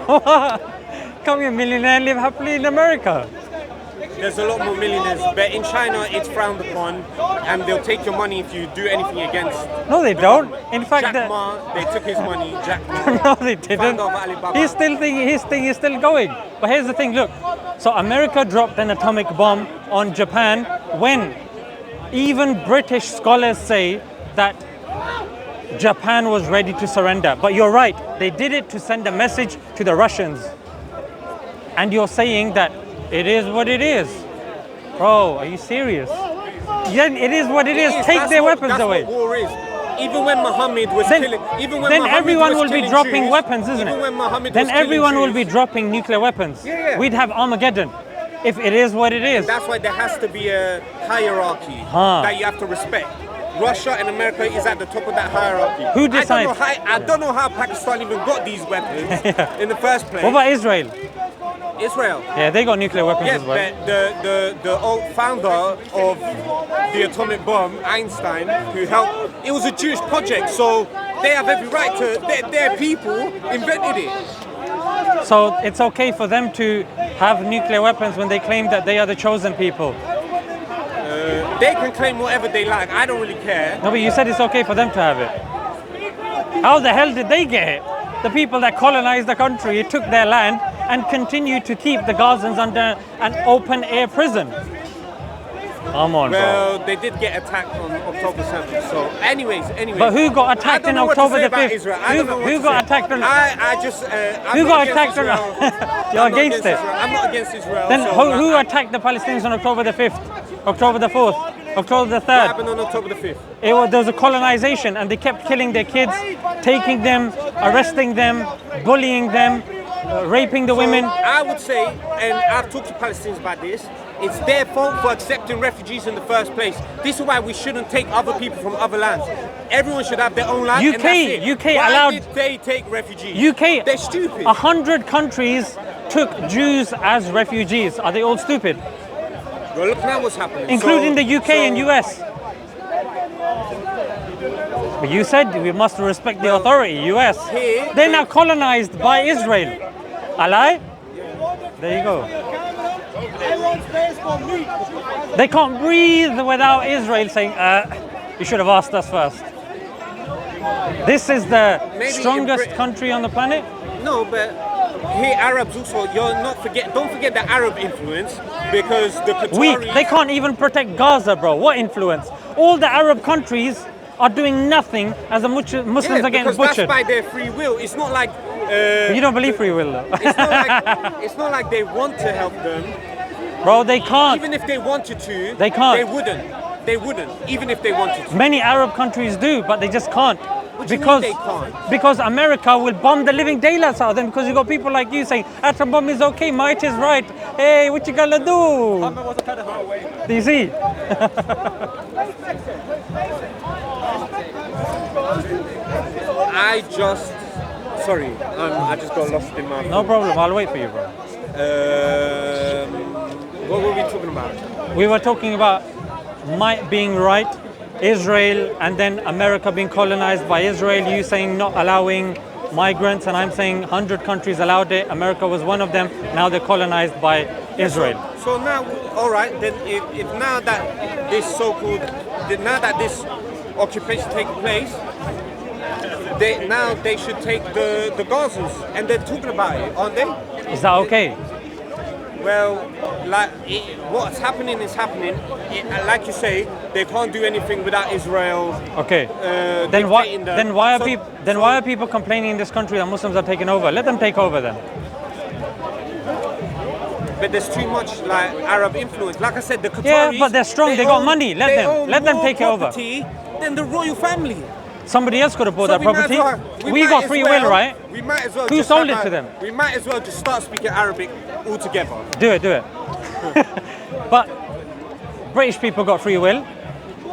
Can't be a millionaire and live happily in America. There's a lot more millionaires, but in China it's frowned upon, and they'll take your money if you do anything against. No, they don't. In fact, Jack Ma, they took his money. Jack Ma. no, they didn't. Founder of Alibaba. His thing is still going. But here's the thing. Look, so America dropped an atomic bomb on Japan when even British scholars say that Japan was ready to surrender. But you're right. They did it to send a message to the Russians. And you're saying that it is what it is. Bro, are you serious? Yeah, it is what it is. Take their weapons away. That's what war is. Even when Muhammad was killing, then everyone will be dropping weapons, isn't even it? When Muhammad then was killing everyone will be Jews, dropping nuclear weapons. Yeah. We'd have Armageddon. If it is what it is. That's why there has to be a hierarchy that you have to respect. Russia and America is at the top of that hierarchy. Who decides? I don't know how Pakistan even got these weapons in the first place. What about Israel? Israel. Yeah, they got nuclear weapons Yes, as well. but the old founder of the atomic bomb, Einstein, who helped, it was a Jewish project, so they have every right to, their people invented it. So it's okay for them to have nuclear weapons when they claim that they are the chosen people. They can claim whatever they like, I don't really care. No, but you said it's okay for them to have it. How the hell did they get it? The people that colonized the country took their land and continue to keep the Gazans under an open air prison. Come on, well, bro. they did get attacked on October 7th. So, anyways. But who got attacked in October the 5th? Who got attacked on? Who got attacked on? You're against it. I'm not against Israel. Then so who attacked the Palestinians on October the 5th? October the 4th? October the 3rd? What happened on October the 5th? There was a colonization, and they kept killing their kids, taking them, arresting them, bullying them, raping the women. I would say, and I've talked to Palestinians about this, it's their fault for accepting refugees in the first place. This is why we shouldn't take other people from other lands. Everyone should have their own land. UK and that's it. UK why allowed. Did they take refugees? UK. They're stupid. 100 countries took Jews as refugees. Are they all stupid? Well, look now what's happening. Including the UK and US. But you said we must respect the authority, US. They're now colonized by Israel. Alai? There you go. They can't breathe without Israel saying, you should have asked us first. This is the strongest country on the planet? No, but here Arabs also, don't forget the Arab influence, because the Qataris... They can't even protect Gaza, bro. What influence? All the Arab countries are doing nothing as the Muslims are getting butchered. That's by their free will. It's not like... you don't believe free will, though. It's not like they want to help them. Bro, they can't. Even if they wanted to, they can't. They wouldn't, even if they wanted to. Many Arab countries do, but they just can't. What do you mean they can't? Because America will bomb the living daylights out of them, because you got people like you saying, atom bomb is okay, might is right. Hey, what you gonna do? Do you see? I just got lost in my... No problem, I'll wait for you, bro. What were we talking about? We were talking about might being right, Israel, and then America being colonized by Israel, you saying not allowing migrants, and I'm saying 100 countries allowed it, America was one of them, now they're colonized by Israel. So now, all right, then if now that this so-called, now that this occupation taking place, they should take the Gazans, and they're talking about it, aren't they? Is that okay? Well, what's happening is happening. Like you say, they can't do anything without Israel. Okay. Then why are people complaining in this country that Muslims are taking over? Let them take over then. But there's too much like Arab influence. Like I said, the Qataris. Yeah, but they're strong. They got money. Let them take it over. Than the royal family. Somebody else could have bought that property. We got free will, right? We might as well. Who sold it to them? We might as well just start speaking Arabic altogether. Do it. But British people got free will.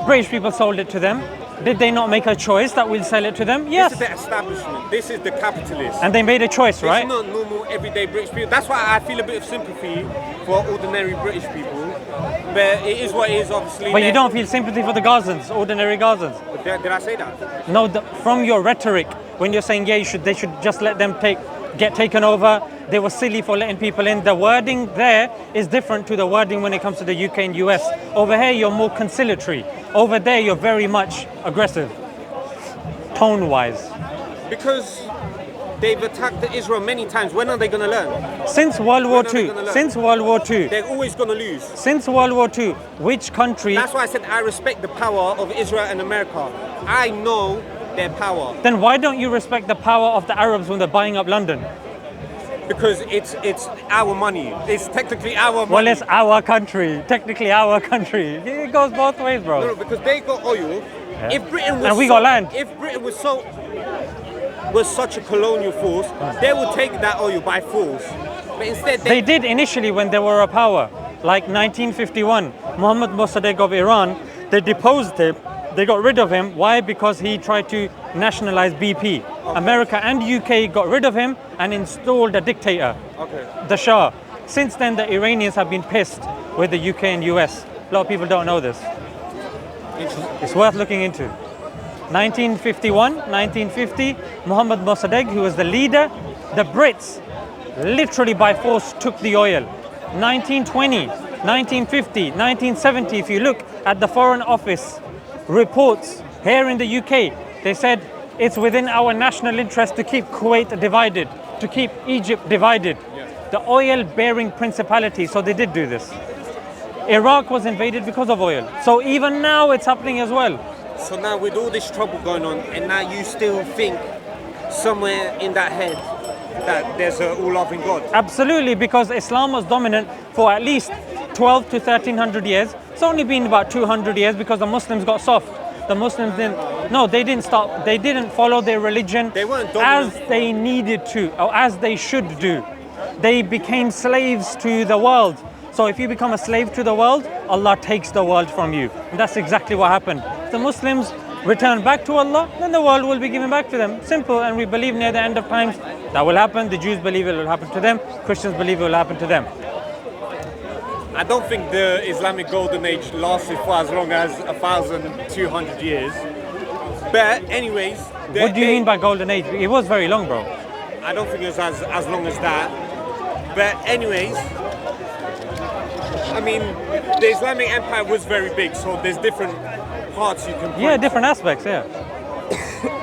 British people sold it to them. Did they not make a choice that we'll sell it to them? Yes. This is the establishment. This is the capitalists. And they made a choice, right? It's not normal, everyday British people. That's why I feel a bit of sympathy for ordinary British people. But it is what it is, obviously. But you don't feel sympathy for the Gazans, ordinary Gazans. Did I say that? No, from your rhetoric, when you're saying, yeah, they should just let them get taken over, they were silly for letting people in. The wording there is different to the wording when it comes to the UK and US. Over here, you're more conciliatory. Over there, you're very much aggressive, tone-wise. Because they've attacked Israel many times. When are they going to learn? Since World War II. Since World War II. They're always going to lose. Since World War II, which country... That's why I said I respect the power of Israel and America. I know their power. Then why don't you respect the power of the Arabs when they're buying up London? Because it's our money. It's technically our money. Well, it's our country. Technically our country. It goes both ways, bro. No, because they got oil. Yeah. If Britain was and we got land. If Britain was such a colonial force, they would take that oil by force. But instead they did initially when they were a power. Like 1951, Mohammad Mossadegh of Iran, they deposed him. They got rid of him. Why? Because he tried to nationalize BP. America and UK got rid of him and installed a dictator, the Shah. Since then, the Iranians have been pissed with the UK and US. A lot of people don't know this. It's worth looking into. 1951, 1950, Mohammad Mossadegh, who was the leader, the Brits literally by force took the oil. 1920, 1950, 1970, if you look at the Foreign Office reports here in the UK, they said it's within our national interest to keep Kuwait divided, to keep Egypt divided. The oil-bearing principality, so they did do this. Iraq was invaded because of oil. So even now it's happening as well. So now with all this trouble going on, and now you still think somewhere in that head that there's an all-loving God? Absolutely, because Islam was dominant for at least 12 to 1300 years. It's only been about 200 years because the Muslims got soft. The Muslims didn't stop. They didn't follow their religion as they needed to, or as they should do. They became slaves to the world. So if you become a slave to the world, Allah takes the world from you. And that's exactly what happened. The Muslims return back to Allah, then the world will be given back to them. Simple, and we believe near the end of times that will happen. The Jews believe it will happen to them. Christians believe it will happen to them. I don't think the Islamic Golden Age lasted for as long as 1,200 years. But anyways... What do you mean by Golden Age? It was very long, bro. I don't think it was as long as that. But anyways, I mean, the Islamic Empire was very big, so there's different parts you can point. Yeah, different aspects, yeah.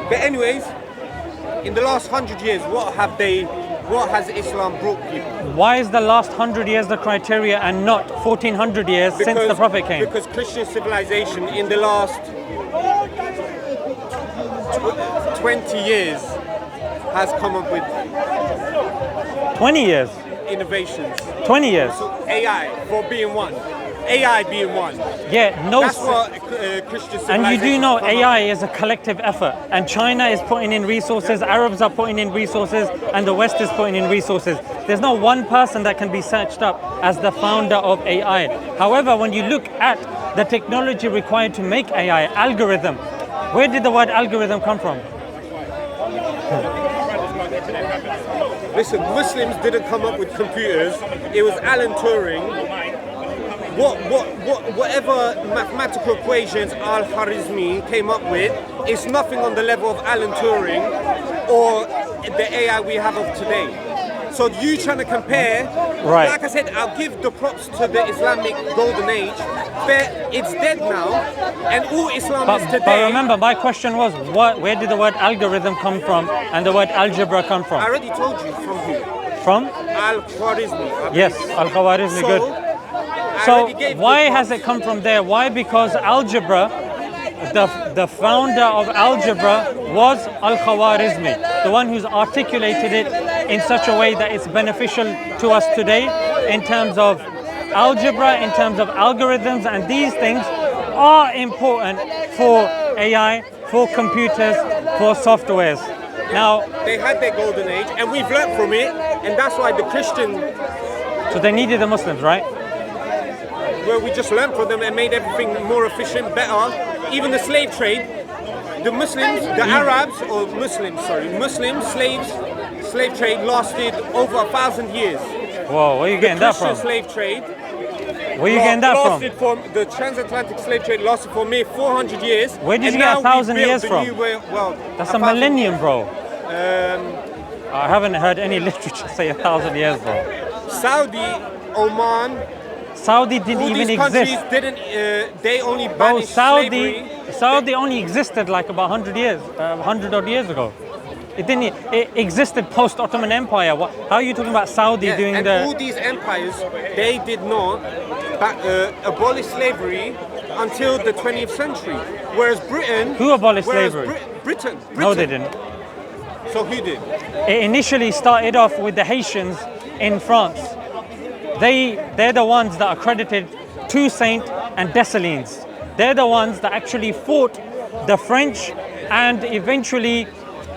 But anyways, in the last 100 years, what has Islam brought people? Why is the last 100 years the criteria and not 1400 years since the Prophet came? Because Christian civilization in the last 20 years has come up with 20 years? Innovations. 20 years? So AI for being one. AI being one. Yeah, no. That's what Christian civilization. And you do know AI is a collective effort, and China is putting in resources, Arabs are putting in resources, and the West is putting in resources. There's no one person that can be searched up as the founder of AI. However, when you look at the technology required to make AI, algorithm, where did the word algorithm come from? Listen, Muslims didn't come up with computers. It was Alan Turing. Whatever mathematical equations Al-Khwarizmi came up with is nothing on the level of Alan Turing or the AI we have of today. So you trying to compare, right. Like I said, I'll give the props to the Islamic Golden Age, but it's dead now, and all Islam is today. But remember, my question was, where did the word algorithm come from and the word algebra come from? I already told you from who. From? Al-Khwarizmi. Yes, Al-Khwarizmi, good. So why has it come from there? Why? Because algebra, the founder of algebra was Al-Khwarizmi, the one who's articulated it in such a way that it's beneficial to us today in terms of algebra, in terms of algorithms, and these things are important for AI, for computers, for softwares. Now, they had their golden age and we've learnt from it, and that's why the Christian... So they needed the Muslims, right? where we just learned from them and made everything more efficient, better. Even the slave trade, the Muslims, the Arabs, or Muslims, slave trade lasted over 1,000 years. Whoa, where are you getting that Christian from? slave trade Where are you getting that lasted from? the transatlantic slave trade lasted for mere 400 years. Where did and you get now 1,000 we built years the from? new way- well, That's a 1,000 millennium, bro. Um, I haven't heard any literature say 1,000 years, bro. Saudi, Oman, Saudi didn't all even these countries exist. didn't. They only Bro, banished slavery. Saudi only existed like about 100 years, 100 odd years ago. It didn't. It existed post Ottoman Empire. How are you talking about Saudi doing and the? all these empires, they did not abolish slavery until the 20th century. Whereas Britain. Who abolished whereas slavery? Britain. No, they didn't. So who did? It initially started off with the Haitians in France. They're the ones that are credited Toussaint and Dessalines. They're the ones that actually fought the French, and eventually,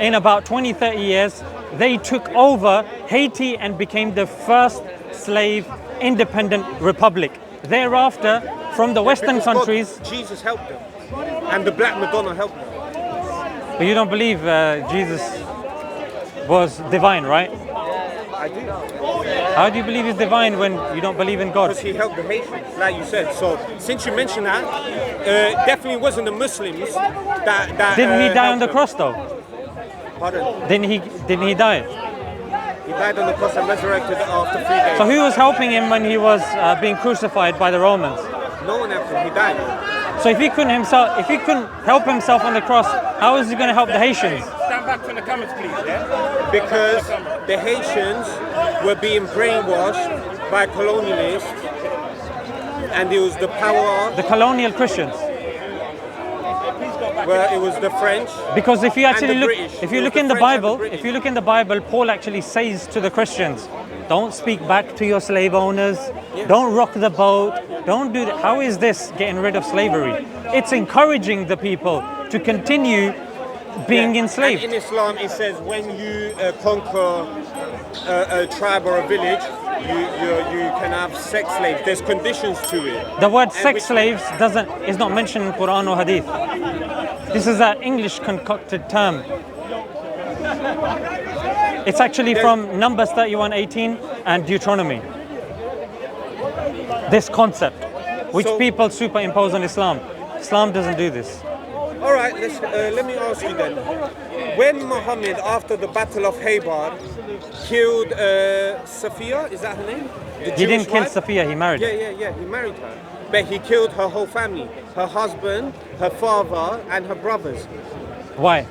in about 20, 30 years, they took over Haiti and became the first slave independent republic. Thereafter, from the Western Because countries, Jesus helped them, and the Black Madonna helped them. but you don't believe Jesus was divine, right? I do. How do you believe he's divine when you don't believe in God? Because he helped the Haitians, like you said. So since you mentioned that, definitely wasn't the Muslims that Didn't he die on helped the them. cross though? Pardon? Didn't he die? He died on the cross and resurrected after 3 days. So who was helping him when he was being crucified by the Romans? No one helped him. He died. So if he couldn't help himself on the cross, how is he going to help the Haitians? Stand back from the cameras, please, yeah? Because the Haitians were being brainwashed by colonialists, and it was the power The colonial Christians. where it was the French. Because if you actually the look, British. if you It look was in the the French and the Bible, British. if you look in the Bible, Paul actually says to the Christians, don't speak back to your slave owners, don't rock the boat, don't do that. How is this getting rid of slavery? It's encouraging the people to continue being enslaved. And in Islam, it says when you conquer a tribe or a village, you can have sex slaves. There's conditions to it. The word And sex which- slaves is not mentioned in Quran or Hadith. This is an English concocted term. It's actually from Numbers 31:18 and Deuteronomy. This concept, which So- people superimpose on Islam. Islam doesn't do this. All right, let me ask you then. When Muhammad, after the Battle of Haybar, killed Safiya, is that her name? The He didn't Jewish kill wife? Safiya, he married her. Yeah, he married her. But he killed her whole family, her husband, her father, and her brothers. Why?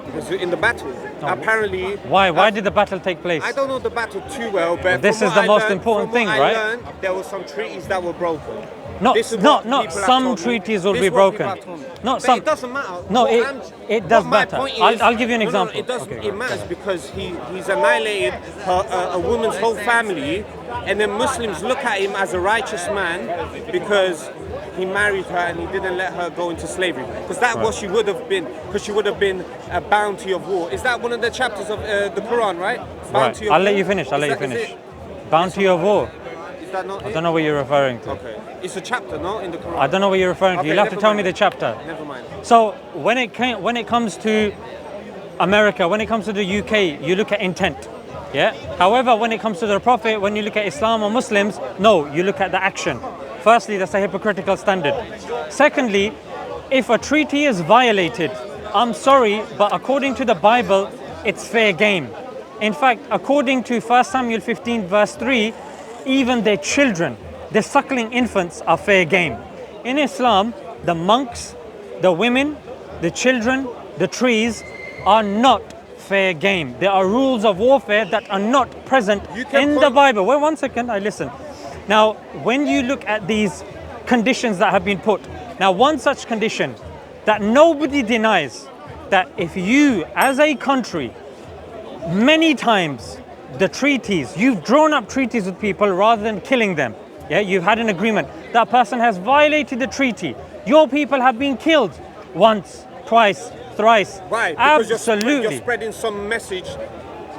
Because in the battle, apparently. Why did the battle take place? I don't know the battle too well, but This from is what the I most learned- important from what thing, I right? learned, there were some treaties that were broken. Not This is not what not people have some told me. treaties will This be is what people broken. have told me. Not But some. it doesn't matter. No, What it- I'm- it does what my matter. point I'll give you an no, example. it doesn't. Okay, It matters because he's annihilated a woman's whole family, and then Muslims look at him as a righteous man because he married her and he didn't let her go into slavery. Because that's what she would have been. Because she would have been a bounty of war. Is that one of the chapters of the Quran, right? Bounty Right. of I'll let war? you finish. I'll let Is you that- is finish. Bounty of war. Is that not I it? don't know what you're referring to. Okay. It's a chapter, no, in the Quran. I don't know what you're referring to. Okay, You'll have to never tell me mind. the chapter. Never mind. So when it comes to America, when it comes to the UK, you look at intent. Yeah. However, when it comes to the Prophet, when you look at Islam or Muslims, no, you look at the action. Firstly, that's a hypocritical standard. Secondly, if a treaty is violated, I'm sorry, but according to the Bible, it's fair game. In fact, according to 1 Samuel 15 verse 3, even their children, the suckling infants are fair game. In Islam, the monks, the women, the children, the trees are not fair game. There are rules of warfare that are not present You can in the point- Bible. Wait 1 second, I listen. Now, when you look at these conditions that have been put, now one such condition that nobody denies, that if you as a country, many times the treaties, you've drawn up treaties with people rather than killing them. Yeah, you've had an agreement. That person has violated the treaty. Your people have been killed once, twice, thrice. Right, because Absolutely. you're spreading some message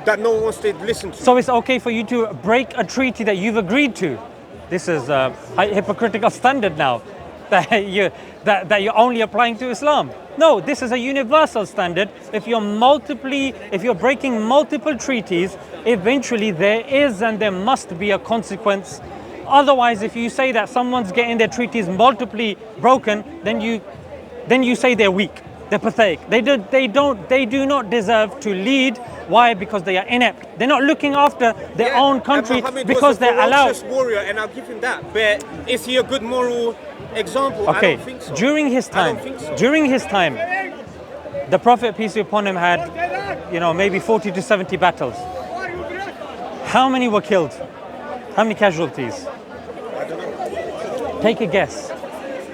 that no one wants to listen to. So it's okay for you to break a treaty that you've agreed to. this is a hypocritical standard now that you're only applying to Islam. No, this is a universal standard. If you're breaking multiple treaties, eventually there is and there must be a consequence. Otherwise, if you say that someone's getting their treaties multiply broken, then you say they're weak, they're pathetic. They do not deserve to lead. Why? Because they are inept. They're not looking after their own country because they're allowed. Muhammad was a ferocious warrior, and I'll give him that. But is he a good moral example? Okay, I don't think so. during his time, the Prophet, peace be upon him, had, maybe 40 to 70 battles. How many were killed? How many casualties? I don't know. Take a guess.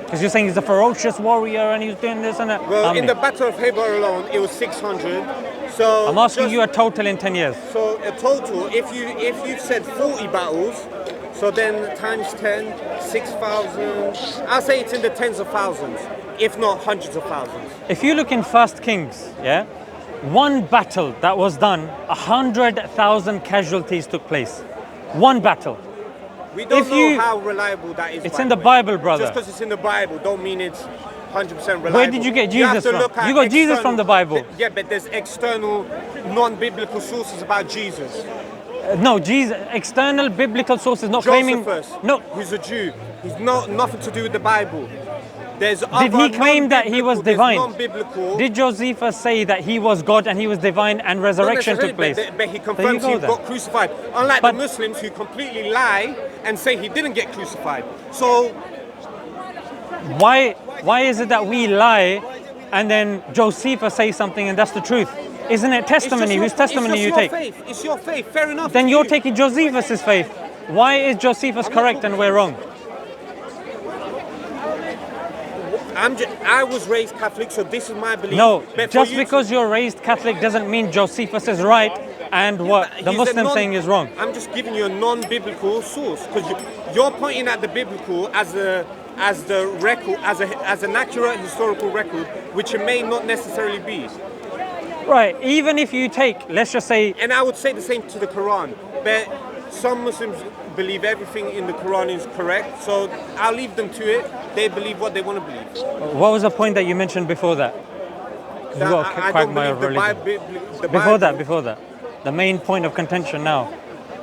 Because you're saying he's a ferocious warrior and he's doing this and that. Well, in the Battle of Khaybar alone, it was 600. So I'm asking you a total in 10 years. So a total, if you said 40 battles, so then times 10, 6,000. I'll say it's in the tens of thousands, if not hundreds of thousands. If you look in First Kings, one battle that was done, 100,000 casualties took place. One battle. We don't know how reliable that is. It's in the Bible, brother. Just because it's in the Bible don't mean it's 100% reliable. Where did you get Jesus from? You got Jesus from the Bible. Yeah, but there's external, non-biblical sources about Jesus. No, Jesus. External biblical sources not claiming. No, he's a Jew. He's nothing to do with the Bible. Did he claim that he was divine? Non-biblical. Did Josephus say that he was God and he was divine and resurrection took place? But he confirms he got crucified. Unlike the Muslims who completely lie and say he didn't get crucified. So why is it that we lie and then Josephus says something and that's the truth? Isn't it testimony? Whose testimony you take? It's your faith. Fair enough. Then you're taking Josephus' faith. Why is Josephus correct and we're wrong? I was raised Catholic, so this is my belief. No, just because you're raised Catholic doesn't mean Josephus is right and what the Muslim saying is wrong. I'm just giving you a non-biblical source because you're pointing at the biblical as the record, as an accurate historical record, which it may not necessarily be. Right. Even if you take, let's just say, and I would say the same to the Quran, but some Muslims believe everything in the Quran is correct, so I'll leave them to it. They believe what they want to believe. What was the point that you mentioned before that? I don't believe Before that. The main point of contention now.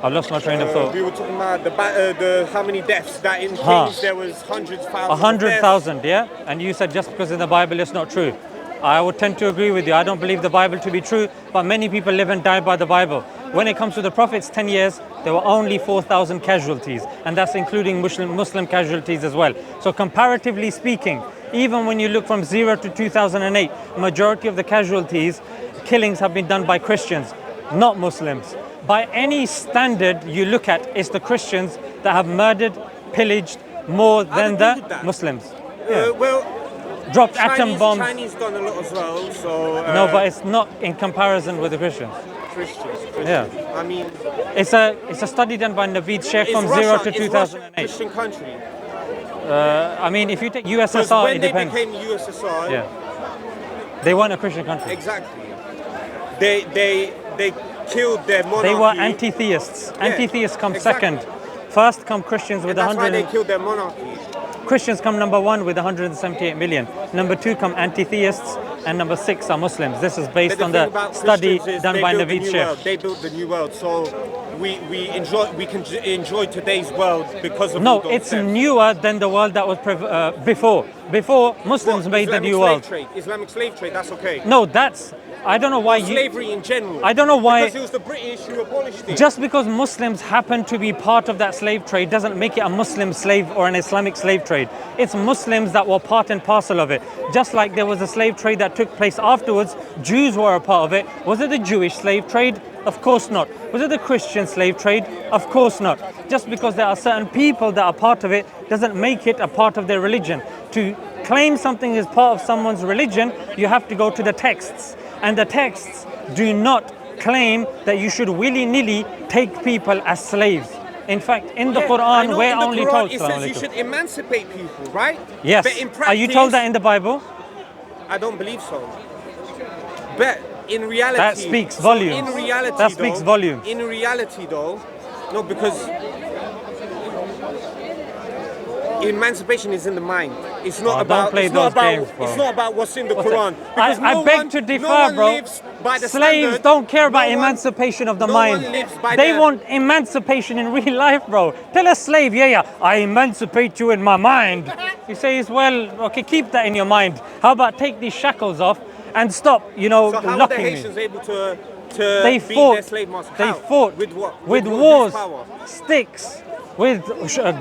I've lost my train of thought. We were talking about the how many deaths that in Kings there was hundreds, thousands. 100,000, yeah? And you said just because in the Bible it's not true. I would tend to agree with you. I don't believe the Bible to be true, but many people live and die by the Bible. When it comes to the Prophet's 10 years, there were only 4,000 casualties, and that's including Muslim casualties as well. So comparatively speaking, even when you look from 0 to 2008, majority of the killings have been done by Christians, not Muslims. By any standard you look at, it's the Christians that have murdered, pillaged more than the Muslims. Dropped atom bombs. Chinese done a lot as well, so... no, but it's not in comparison with the Christians. Christians. Yeah. I mean... It's a study done by Naveed Sheikh from 0 to 2008. Christian country? I mean, if you take USSR, it depends. When they became USSR... They weren't a Christian country. Exactly. They killed their monarchy. They were anti-theists. Yeah, anti-theists come second. First come Christians with 100... That's why they killed their monarchy. Christians come number 1 with 178 million. Number 2 come anti-theists, and number 6 are Muslims. This is based on the study done by Naveed Sheikh. They built the new world, so we can enjoy today's world because of. No, it's newer than the world that was before. Before Muslims made the new world. Islamic slave trade, that's okay. No, that's. I don't know why slavery in general. I don't know why. Because it was the British who abolished it. Just because Muslims happen to be part of that slave trade doesn't make it a Muslim slave or an Islamic slave trade. It's Muslims that were part and parcel of it. Just like there was a slave trade that took place afterwards, Jews were a part of it. Was it the Jewish slave trade? Of course not. Was it the Christian slave trade? Of course not. Just because there are certain people that are part of it doesn't make it a part of their religion. To claim something is part of someone's religion, you have to go to the texts. And the texts do not claim that you should willy-nilly take people as slaves. In fact, in the Quran, we're only told... It says you should emancipate people, right? Yes. But in practice, are you told that in the Bible? I don't believe so. But in reality... That speaks volumes. In reality, that speaks volumes. In reality, though, no, because... emancipation is in the mind. It's not Oh, about. don't play It's not those about. games, bro. It's not about what's in the What's Quran. it? Because I no beg one, to differ, no one bro. lives by the Slaves standard- don't care about no one- emancipation of the no mind. one lives by They the- want emancipation in real life, bro. Tell a slave, yeah, I emancipate you in my mind. He says, well, okay, keep that in your mind. How about take these shackles off and stop, So how are the locking me? Haitians able to They beat fought. their slave master? They How? fought With what? With whose wars, power? sticks, with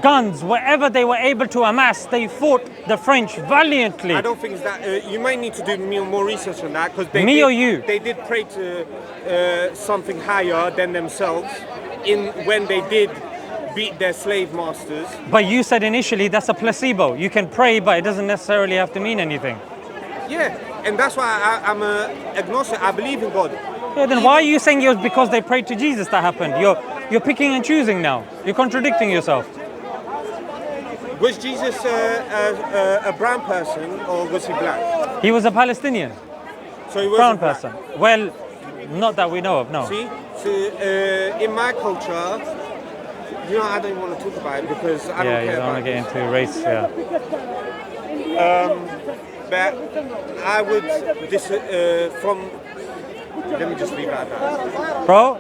guns, whatever they were able to amass. They fought the French valiantly. I don't think it's that. You might need to do more research on that because Me or you? They did pray to something higher than themselves when they did beat their slave masters. But you said initially that's a placebo. You can pray, but it doesn't necessarily have to mean anything. Yeah, and that's why I'm agnostic. I believe in God. Yeah, then why are you saying it was because they prayed to Jesus that happened? You're picking and choosing now. You're contradicting yourself. Was Jesus a brown person or was he black? He was a Palestinian, So he was brown person. Well, not that we know of, no. See, so in my culture, I don't want to talk about it because I Yeah, don't you care don't want about to get into race, yeah. But I would let me just leave it at that. Bro,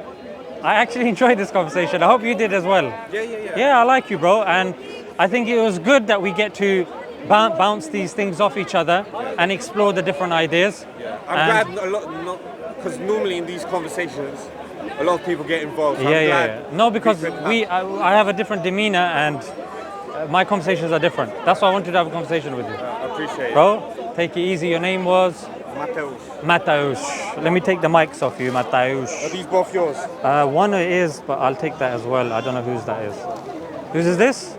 I actually enjoyed this conversation. I hope you did as well. Yeah. Yeah, I like you, bro. And I think it was good that we get to bounce these things off each other and explore the different ideas. I'm glad a lot, because normally in these conversations, a lot of people get involved. So I'm glad No, because we could I have a different demeanor and my conversations are different. That's why I wanted to have a conversation with you. I appreciate it. Bro, take it easy. Your name was? Mateus. Mateusz. Let me take the mics off you, Are Mateusz. these both yours? One is, but I'll take that as well. I don't know whose that is. Whose is this?